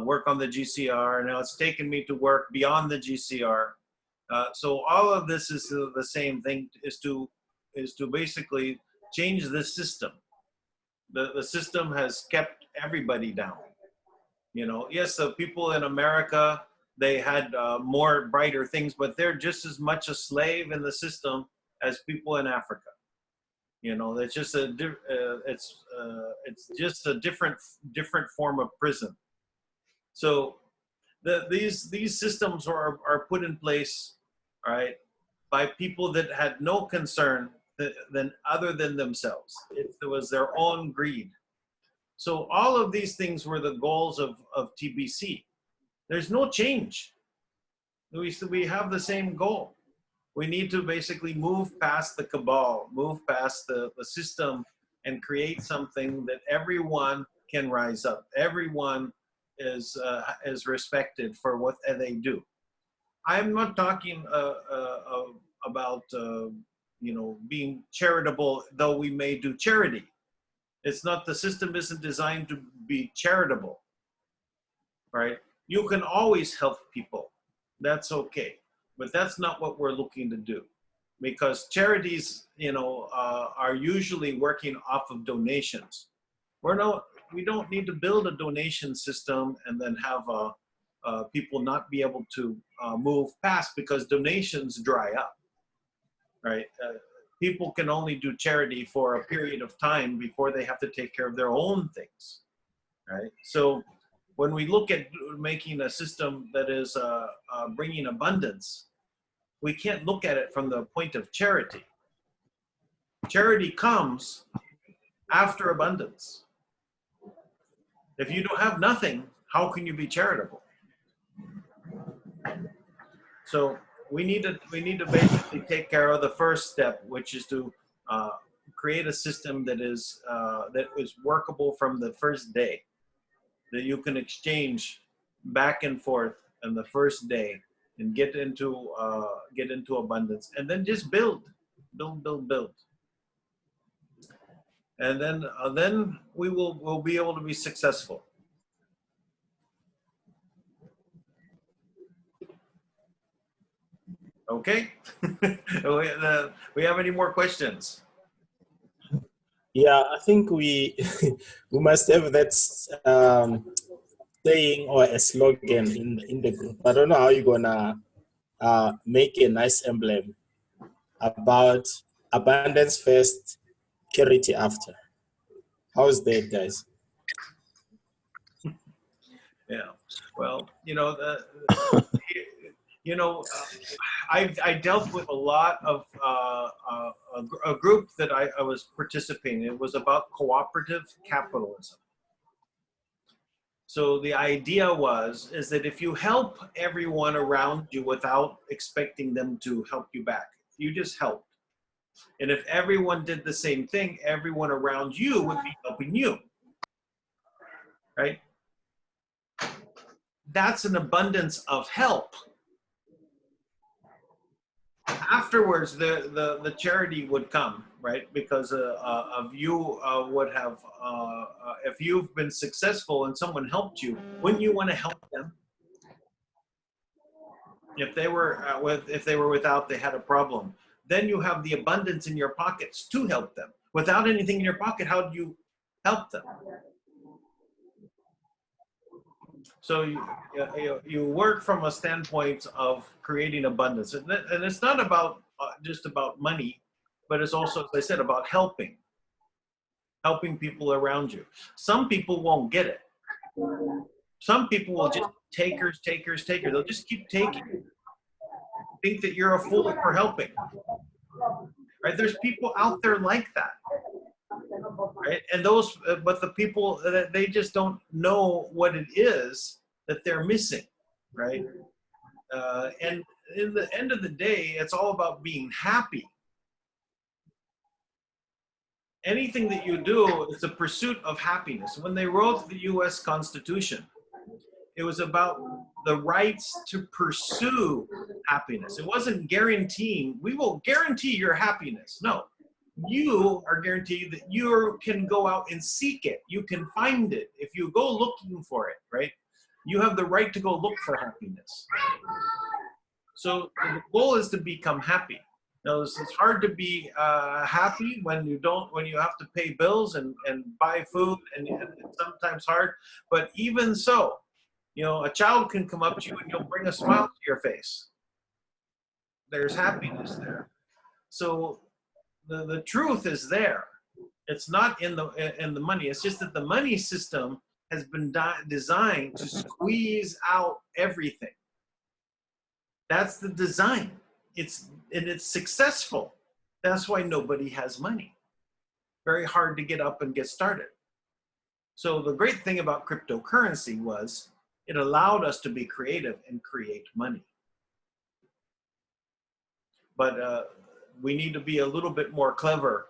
Speaker 2: work on the GCR. Now it's taken me to work beyond the GCR. So all of this is the same thing, is to basically change the system. The system has kept everybody down. Yes, the people in America, they had more brighter things, but they're just as much a slave in the system as people in Africa. You know, it's just it's just a different form of prison. So these systems are put in place, right, by people that had no concern other than themselves. It was their own greed. So all of these things were the goals of TBC. There's no change. We have the same goal. We need to basically move past the cabal, move past the system, and create something that everyone can rise up. Everyone is respected for what they do. I'm not talking about you know, being charitable, though we may do charity. It's not, the system isn't designed to be charitable, right? You can always help people. That's okay. But that's not what we're looking to do, because charities, you know, are usually working off of donations. We don't need to build a donation system and then have people not be able to move past, because donations dry up, right? People can only do charity for a period of time before they have to take care of their own things, right? So when we look at making a system that is bringing abundance, we can't look at it from the point of charity. Charity comes after abundance. If you don't have nothing, how can you be charitable? So we need to basically take care of the first step, which is to create a system that is workable from the first day, that you can exchange back and forth on the first day and get into abundance, and then just build, and then we'll be able to be successful. Okay. We have any more questions?
Speaker 8: Yeah, I think we we must have that saying or a slogan in the group. I don't know how you're gonna make a nice emblem about abundance first, charity after. How's that, guys?
Speaker 2: Yeah. Well, you know, I dealt with a lot of a group that I was participating in. It was about cooperative capitalism. So the idea is that if you help everyone around you without expecting them to help you back, you just helped. And if everyone did the same thing, everyone around you would be helping you, right? That's an abundance of help. Afterwards, the charity would come, right? Because of you would have, if you've been successful and someone helped you, wouldn't you want to help them? If they were without, they had a problem, then you have the abundance in your pockets to help them. Without anything in your pocket, how do you help them? So you work from a standpoint of creating abundance, and it's not about just about money, but it's also, as I said, about helping people around you. Some people won't get it. Some people will just takers. They'll just keep taking. Think that you're a fool for helping. Right? There's people out there like that. Right? And those, but the people that they just don't know what it is that they're missing, right? And in the end of the day, it's all about being happy. Anything that you do is a pursuit of happiness. When they wrote the U.S. Constitution, it was about the rights to pursue happiness. It wasn't guaranteeing, we will guarantee your happiness. No. You are guaranteed that you can go out and seek it. You can find it if you go looking for it, right? You have the right to go look for happiness. So the goal is to become happy. Now, it's hard to be happy when you have to pay bills and buy food, and it's sometimes hard. But even so, you know, a child can come up to you and you'll bring a smile to your face. There's happiness there. So the truth is there. It's not in the money. It's just that the money system has been designed to squeeze out everything. That's the design. It's successful. That's why nobody has money. Very hard to get up and get started. So the great thing about cryptocurrency was it allowed us to be creative and create money. But we need to be a little bit more clever,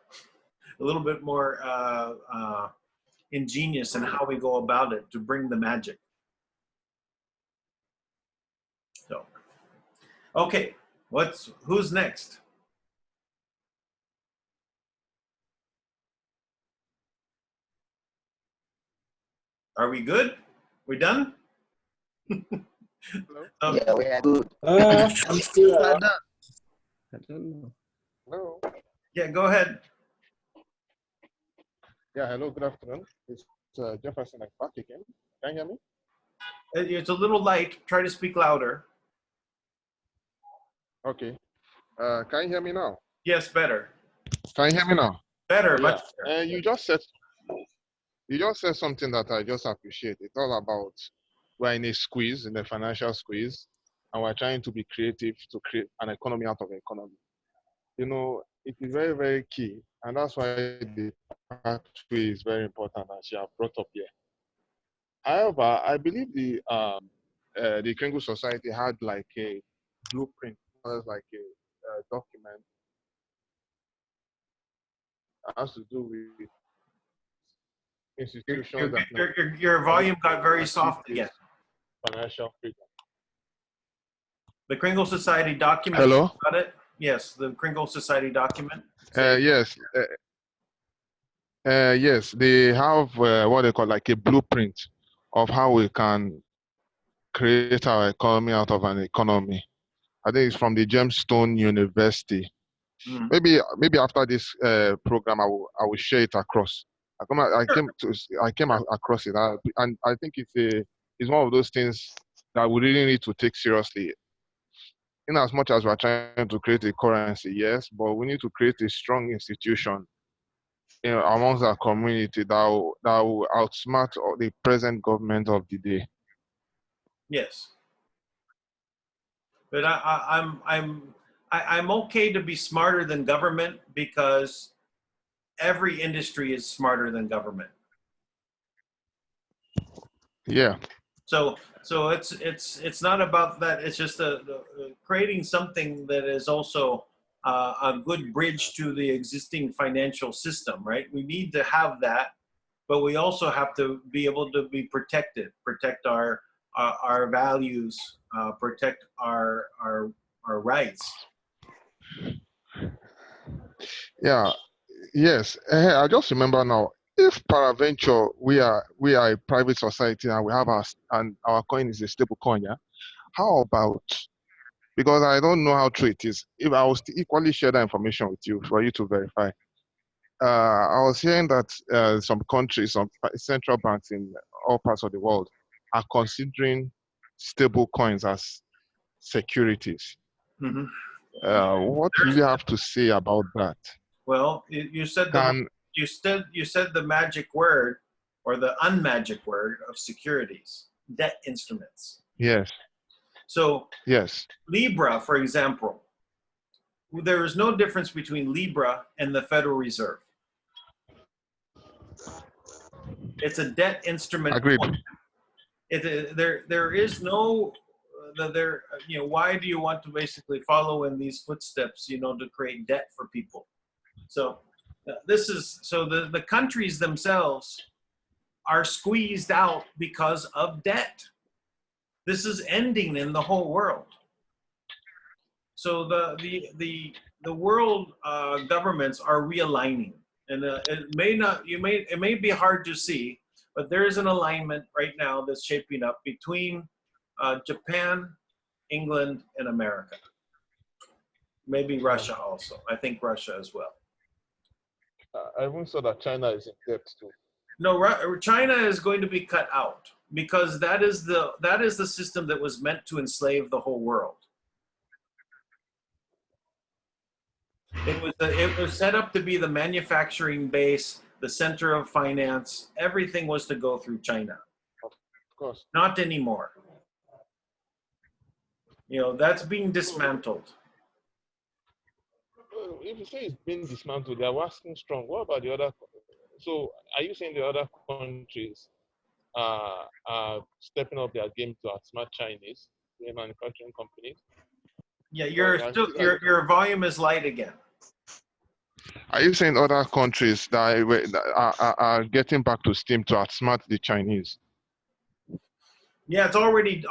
Speaker 2: a little bit more ingenious in how we go about it to bring the magic. So, okay, who's next? Are we good? We done?
Speaker 6: Yeah, we are good.
Speaker 8: I'm still
Speaker 4: I don't know. Hello.
Speaker 2: Yeah, go ahead.
Speaker 4: Yeah, hello, good afternoon. It's Jefferson back again. Can you hear me?
Speaker 2: It's a little light. Try to speak louder.
Speaker 4: Okay. Can you hear me now?
Speaker 2: Yes, better.
Speaker 4: Can you hear me now?
Speaker 2: Better,
Speaker 4: Yeah.
Speaker 2: much better.
Speaker 4: You just said something that I just appreciate. It's all about we're in a squeeze, in a financial squeeze, and we're trying to be creative to create an economy out of an economy. You know, it is very, very key, and that's why the pathway is very important, as you have brought up here. However, I believe the Kringle Society had like a blueprint, like a document that has to do with institutions that
Speaker 2: Your volume got very soft again.
Speaker 4: Financial freedom.
Speaker 2: The Kringle Society document.
Speaker 4: Hello?
Speaker 2: Got it? Yes, the Kringle Society document.
Speaker 4: Yes. Yes, they have what they call like a blueprint of how we can create our economy out of an economy. I think it's from the Gemstone University.
Speaker 2: Mm.
Speaker 4: Maybe after this program, I will share it across. I came across it, and I think it's one of those things that we really need to take seriously. In as much as we're trying to create a currency, yes, but we need to create a strong institution, amongst our community that will outsmart the present government of the day.
Speaker 2: Yes, but I'm okay to be smarter than government because every industry is smarter than government.
Speaker 4: Yeah.
Speaker 2: So it's not about that. It's just creating something that is also a good bridge to the existing financial system, right? We need to have that, but we also have to be able to be protected, protect our values, protect our rights.
Speaker 4: Yeah. Yes. I just remember now. If peradventure we are a private society and we have our coin is a stable coin, yeah. How about, because I don't know how true it is, if I was to equally share that information with you for you to verify. I was hearing that some countries, some central banks in all parts of the world are considering stable coins as securities.
Speaker 2: Mm-hmm.
Speaker 4: What do you have to say about that?
Speaker 2: Well, you said the magic word, or the unmagic word of securities, debt instruments.
Speaker 4: Yes.
Speaker 2: So
Speaker 4: yes,
Speaker 2: Libra, for example, there is no difference between Libra and the Federal Reserve. It's a debt instrument.
Speaker 4: Agreed.
Speaker 2: There is no why do you want to basically follow in these footsteps, to create debt for people? So the countries themselves are squeezed out because of debt. This is ending in the whole world. So the world governments are realigning, and it may be hard to see, but there is an alignment right now that's shaping up between Japan, England, and America. Maybe Russia also. I think Russia as well.
Speaker 4: I even saw that China is in debt too.
Speaker 2: No, China is going to be cut out because that is the system that was meant to enslave the whole world. It was set up to be the manufacturing base, the center of finance. Everything was to go through China.
Speaker 4: Of course.
Speaker 2: Not anymore. You know, that's being dismantled.
Speaker 4: If you say it's been dismantled, they are working strong. What about the other? So, are you saying the other countries are stepping up their game to outsmart Chinese manufacturing companies?
Speaker 2: Yeah, your volume is light again.
Speaker 4: Are you saying other countries that are getting back to steam to outsmart the Chinese?
Speaker 2: Yeah, it's already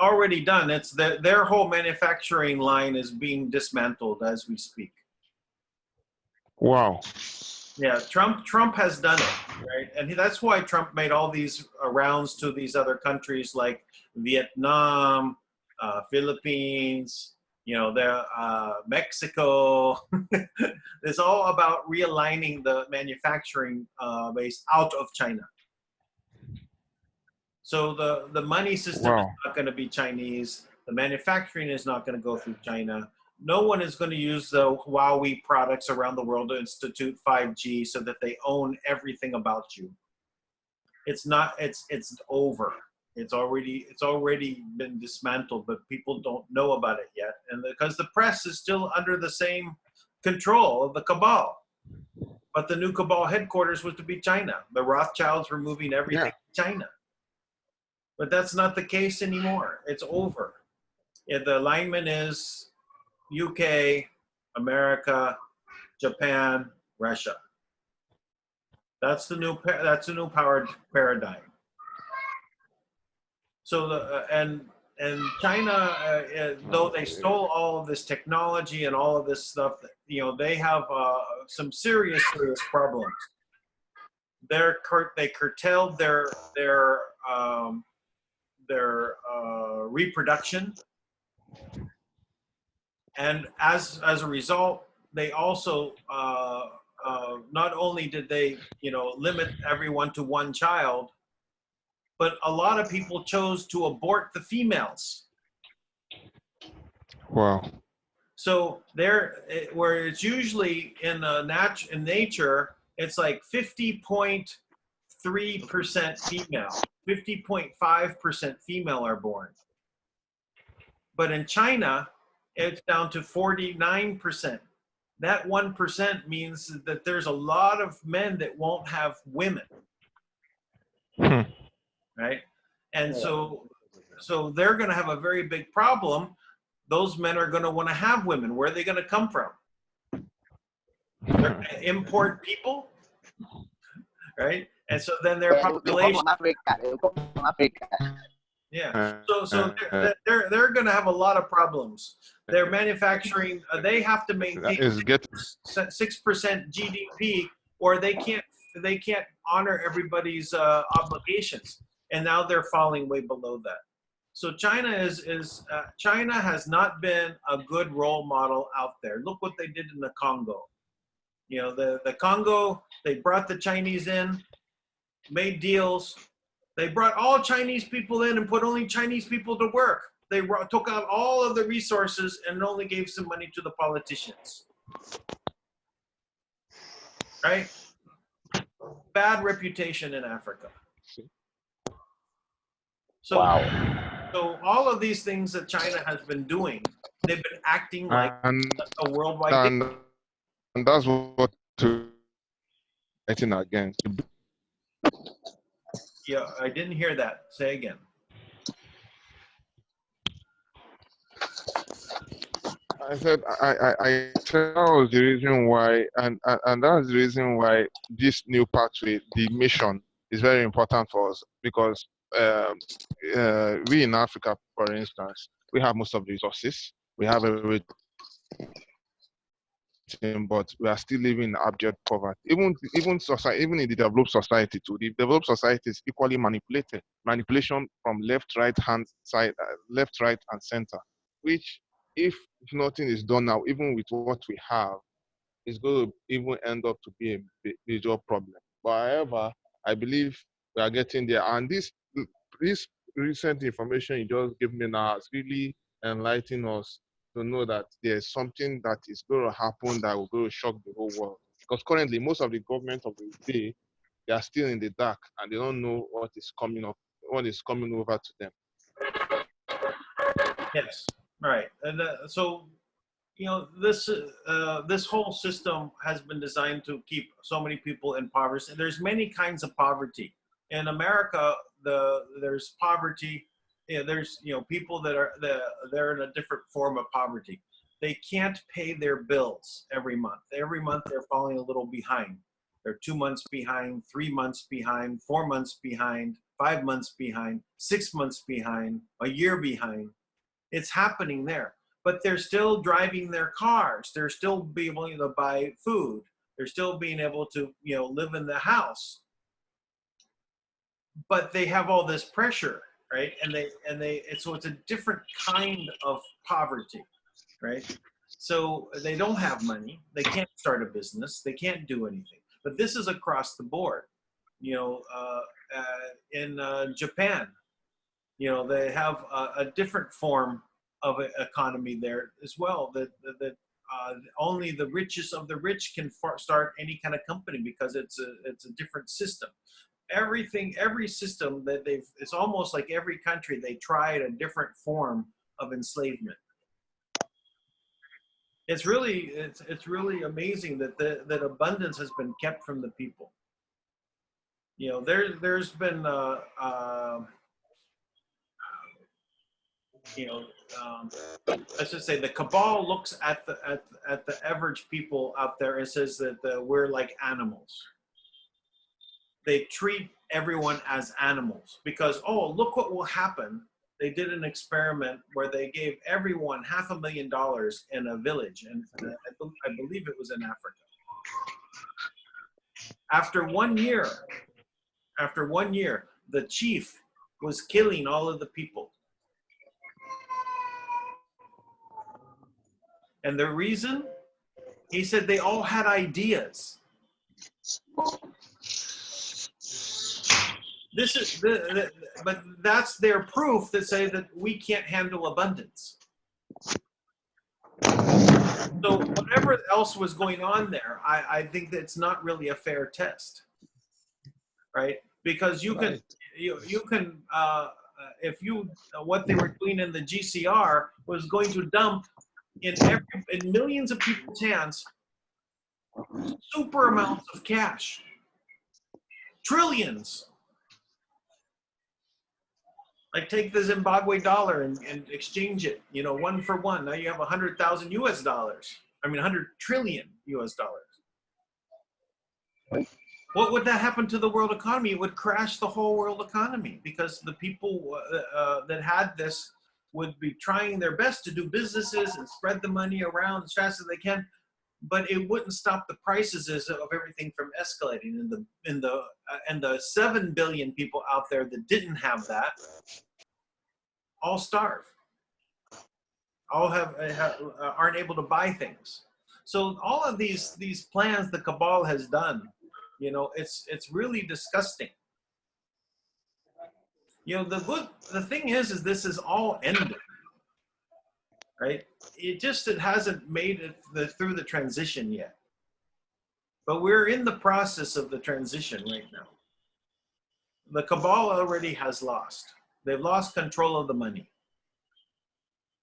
Speaker 2: done. It's their whole manufacturing line is being dismantled as we speak.
Speaker 4: Wow.
Speaker 2: Yeah, Trump has done it, right? And that's why Trump made all these rounds to these other countries like Vietnam, Philippines, you know, Mexico. It's all about realigning the manufacturing base out of China. So the money system is not going to be Chinese. The manufacturing is not going to go through China. No one is going to use the Huawei products around the world to institute 5G so that they own everything about you. It's not. It's over. It's already been dismantled, but people don't know about it yet, and because the press is still under the same control of the cabal. But the new cabal headquarters was to be China. The Rothschilds were moving everything to China. But that's not the case anymore. It's over. Yeah, the alignment is UK, America, Japan, Russia. That's the new power paradigm. So and China, though they stole all of this technology and all of this stuff, you know, they have some serious problems. They curtailed their reproduction, and as a result, they also not only did they, you know, limit everyone to one child, but a lot of people chose to abort the females.
Speaker 4: Wow.
Speaker 2: So where it's usually in nature, it's like 50.3% female, 50.5% female are born. But in China, it's down to 49%. That 1% means that there's a lot of men that won't have women. Right? And so they're going to have a very big problem. Those men are going to want to have women. Where are they going to come from? They're going to import people, right? And so then their population. Yeah. So they're going to have a lot of problems. Their manufacturing, they have to maintain 6% GDP, or they can't honor everybody's obligations. And now they're falling way below that. So China China has not been a good role model out there. Look what they did in the Congo. You know, the Congo, they brought the Chinese in, made deals. They brought all Chinese people in and put only Chinese people to work. They took out all of the resources and only gave some money to the politicians. Right? Bad reputation in Africa. So, so all of these things that China has been doing, they've been acting like a worldwide.
Speaker 4: And that's what to fighting against.
Speaker 2: Yeah, I didn't hear that. Say again.
Speaker 4: I said I said that was the reason why, and that's the reason why this new pathway, the mission, is very important for us, because we in Africa, for instance, we have most of the resources, we have everything, but we are still living in abject poverty. Even society, even in the developed society too. The developed society is equally manipulated. Manipulation from left, right hand side, left, right, and center. Which, if nothing is done now, even with what we have, is going to even end up to be a major problem. But however, I believe we are getting there, and this recent information you just gave me now has really enlightened us to know that there's something that is going to happen that will go to shock the whole world. Because currently, most of the government of the day, they are still in the dark and they don't know what is coming up, what is coming over to them.
Speaker 2: Yes, right. And so, you know, this whole system has been designed to keep so many people in poverty. And there's many kinds of poverty. In America, there's poverty. There's people that are they're in a different form of poverty. They can't pay their bills every month. Every month they're falling a little behind. They're 2 months behind, 3 months behind, 4 months behind, 5 months behind, 6 months behind, a year behind. It's happening there. But they're still driving their cars. They're still being able to buy food. They're still being able to live in the house. But they have all this pressure, right? And so it's a different kind of poverty, right? So they don't have money. They can't start a business. They can't do anything. But this is across the board. In Japan, they have a different form of an economy there as well. That only the richest of the rich can start any kind of company because it's a different system. Every system that it's almost like every country they tried a different form of enslavement. It's really amazing that abundance has been kept from the people. There's been let's just say the cabal looks at the average people out there and says that we're like animals. They treat everyone as animals because, oh, look what will happen. They did an experiment where they gave everyone $500,000 in a village, and I believe it was in Africa. After 1 year, the chief was killing all of the people. And the reason? He said they all had ideas. But that's their proof that say that we can't handle abundance. So whatever else was going on there, I think that it's not really a fair test, right? Because you can what they were doing in the GCR was going to dump in millions of people's hands super amounts of cash, trillions. Like take the Zimbabwe dollar and exchange it, 1 for 1. Now you have 100,000 US dollars. I mean, 100 trillion US dollars. What would that happen to the world economy? It would crash the whole world economy because the people that had this would be trying their best to do businesses and spread the money around as fast as they can, but it wouldn't stop the prices of everything from escalating. And the 7 billion people out there that didn't have that all starve, all aren't able to buy things. So all of these plans the cabal has done, it's really disgusting. The thing is this is all ended, right? It hasn't made it through the transition yet. But we're in the process of the transition right now. The cabal already has lost. They've lost control of the money.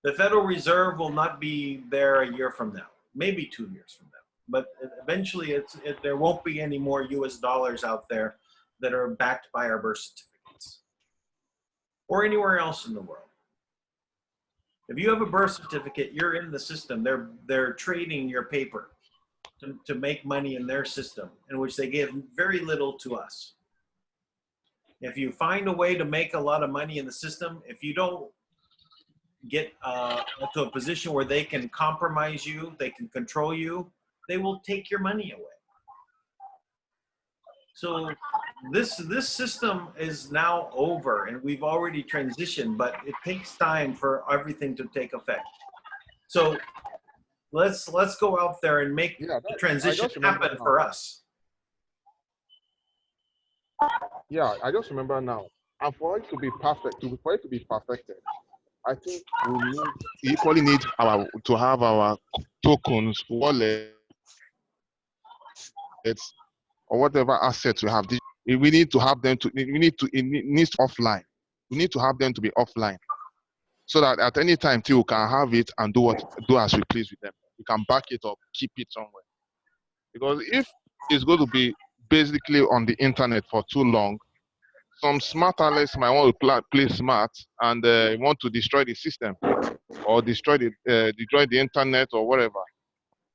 Speaker 2: The Federal Reserve will not be there a year from now, maybe 2 years from now. But eventually there won't be any more US dollars out there that are backed by our birth certificates or anywhere else in the world. If you have a birth certificate, you're in the system. They're trading your paper to make money in their system, in which they give very little to us. If you find a way to make a lot of money in the system, if you don't get to a position where they can compromise you, they can control you, they will take your money away. So this system is now over, and we've already transitioned, but it takes time for everything to take effect. So let's go out there and make the transition happen for us.
Speaker 4: Yeah, I just remember now. And for it to be perfect, for it to be perfected, I think we equally need to have our tokens, wallets, or whatever assets we have. We need to have them it needs offline. We need to have them to be offline, so that at any time too, we can have it and do as we please with them. We can back it up, keep it somewhere. Because if it's going to be basically on the internet for too long, some smart analysts might want to play smart and want to destroy the system or destroy the internet or whatever.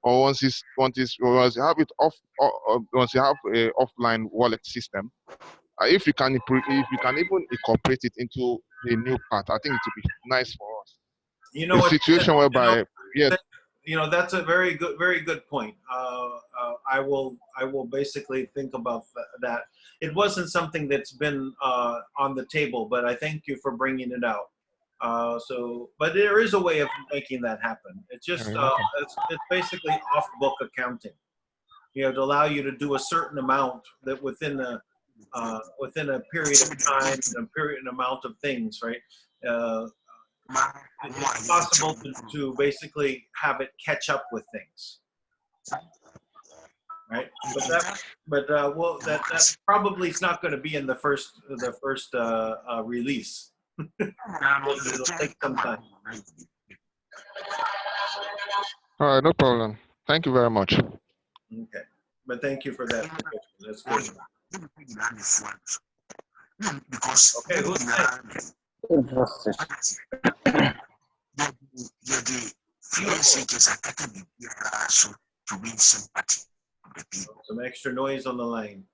Speaker 4: Or once you have it off, once you have an offline wallet system, if you can even incorporate it into the new part, I think it would be nice for us.
Speaker 2: You know,
Speaker 4: a situation whereby yes.
Speaker 2: You know, that's a very good point. I will basically think about that. It wasn't something that's been on the table, but I thank you for bringing it out. But there is a way of making that happen. It's just it's basically off-book accounting. You know, to allow you to do a certain amount that within a period of time, an amount of things, right? It's possible to basically have it catch up with things, right? But that probably is not going to be in the first release. It'll take some time.
Speaker 4: All right, no problem. Thank you very much.
Speaker 2: Okay, but thank you for that. That's good. Okay, who's next? Some extra noise on the line.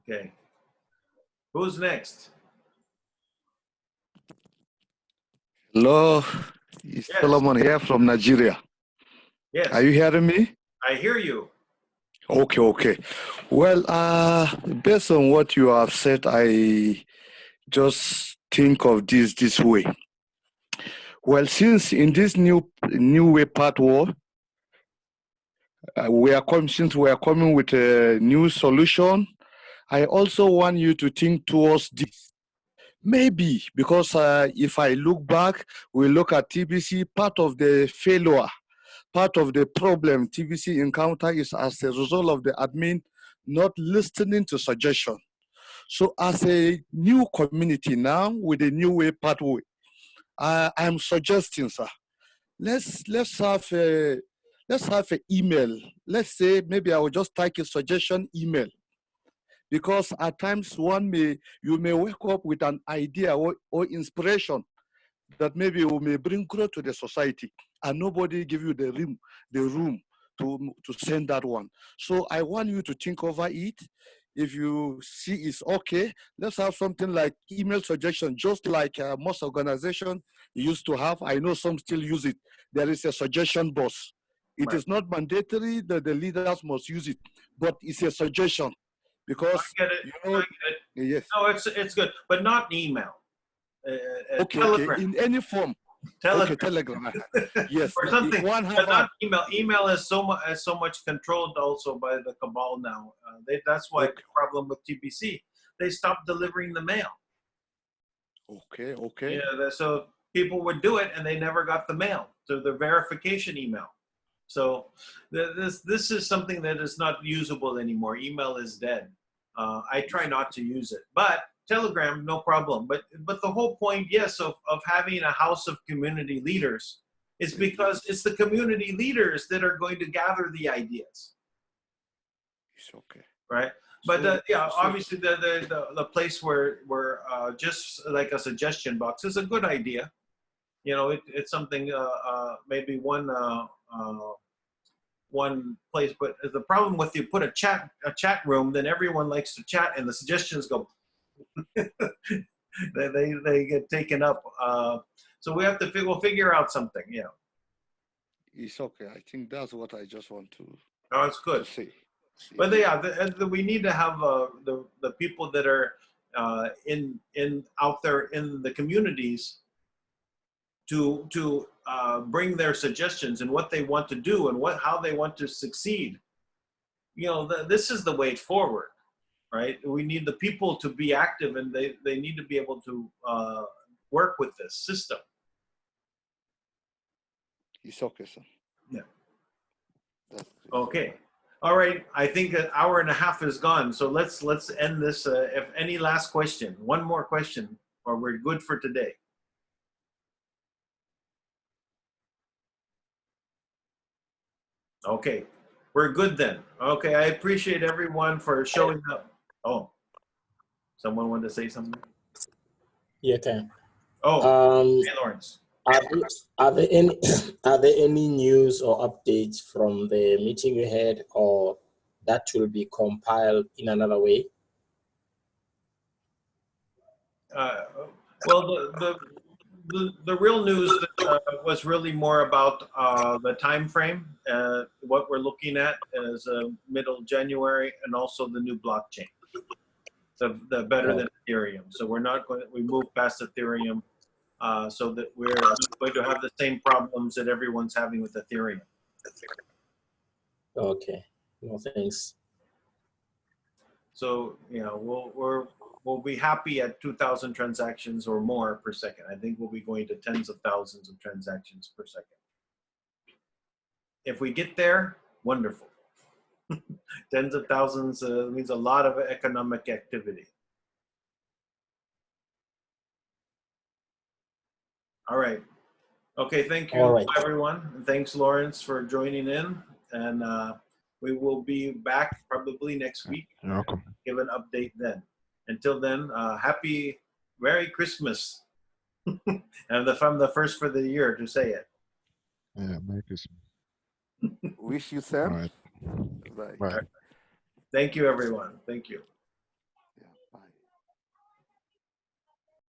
Speaker 2: Okay. Who's next?
Speaker 7: Hello, it's Solomon here from Nigeria.
Speaker 2: Yes.
Speaker 7: Are you hearing me?
Speaker 2: I hear you.
Speaker 7: Okay. Well, based on what you have said, I just think of this way. Well, since in this new way part war, since we are coming with a new solution, I also want you to think towards this. Maybe because if I look back, we look at TBC, part of the failure, part of the problem TBC encounter is as a result of the admin not listening to suggestion. So as a new community now with a new way pathway, I'm suggesting, sir, let's have an email. Let's say maybe I will just type a suggestion email. Because at times you may wake up with an idea or inspiration that maybe we may bring growth to the society, and nobody give you the room to send that one. So I want you to think over it. If you see it's okay, let's have something like email suggestion, just like most organizations used to have. I know some still use it. There is a suggestion box. It is not mandatory that the leaders must use it, but it's a suggestion. Because
Speaker 2: I get it. I get it.
Speaker 7: Yes.
Speaker 2: No, it's good, but not email.
Speaker 7: Okay, in any form.
Speaker 2: Telegram.
Speaker 7: Okay, Telegram. Yes.
Speaker 2: Or something, but not email. Email is so much controlled also by the cabal now. That's why the problem with TBC. They stopped delivering the mail.
Speaker 7: Okay.
Speaker 2: Yeah, so people would do it and they never got the mail, so the verification email. So this is something that is not usable anymore. Email is dead. I try not to use it, but Telegram, no problem. But the whole point, yes, of having a house of community leaders is because it's the community leaders that are going to gather the ideas.
Speaker 7: It's okay.
Speaker 2: Right. But obviously the place where just like a suggestion box is a good idea. You know, it's something maybe one place, but the problem with you put a chat room, then everyone likes to chat and the suggestions go they get taken up. So we'll figure out something. Yeah.
Speaker 7: It's okay. I think that's what I just want to.
Speaker 2: Oh, it's good.
Speaker 7: Say.
Speaker 2: But we need to have the people that are out there in the communities to bring their suggestions and what they want to do and how they want to succeed. You know, this is the way forward. right? We need the people to be active, and they need to be able to work with this system.
Speaker 7: It's okay, sir.
Speaker 2: Yeah.
Speaker 7: That's great.
Speaker 2: Okay. All right. I think an hour and a half is gone. So let's end this. If any last question, one more question, or we're good for today. Okay. We're good then. Okay. I appreciate everyone for showing up. Oh, someone wanted to say something?
Speaker 8: Yeah, okay.
Speaker 2: Oh, hey, Lawrence.
Speaker 8: Are there any news or updates from the meeting you had, or that will be compiled in another way?
Speaker 2: Well, the real news was really more about the time frame. What we're looking at is middle January, and also the new blockchain. The better than Ethereum. So we're not going. We move past Ethereum, so that we're going to have the same problems that everyone's having with Ethereum.
Speaker 8: Okay. No, thanks.
Speaker 2: So we'll be happy at 2,000 transactions or more per second. I think we'll be going to tens of thousands of transactions per second. If we get there, wonderful. Tens of thousands means a lot of economic activity. All right. Okay, thank you, everyone. And thanks, Lawrence, for joining in. And we will be back probably next week.
Speaker 4: You're welcome.
Speaker 2: Give an update then. Until then, Merry Christmas. And I'm the first for the year to say it.
Speaker 4: Yeah, Merry Christmas.
Speaker 7: Wish you, Sam.
Speaker 4: All right.
Speaker 7: Bye.
Speaker 4: Bye.
Speaker 2: Thank you, everyone. Thank you.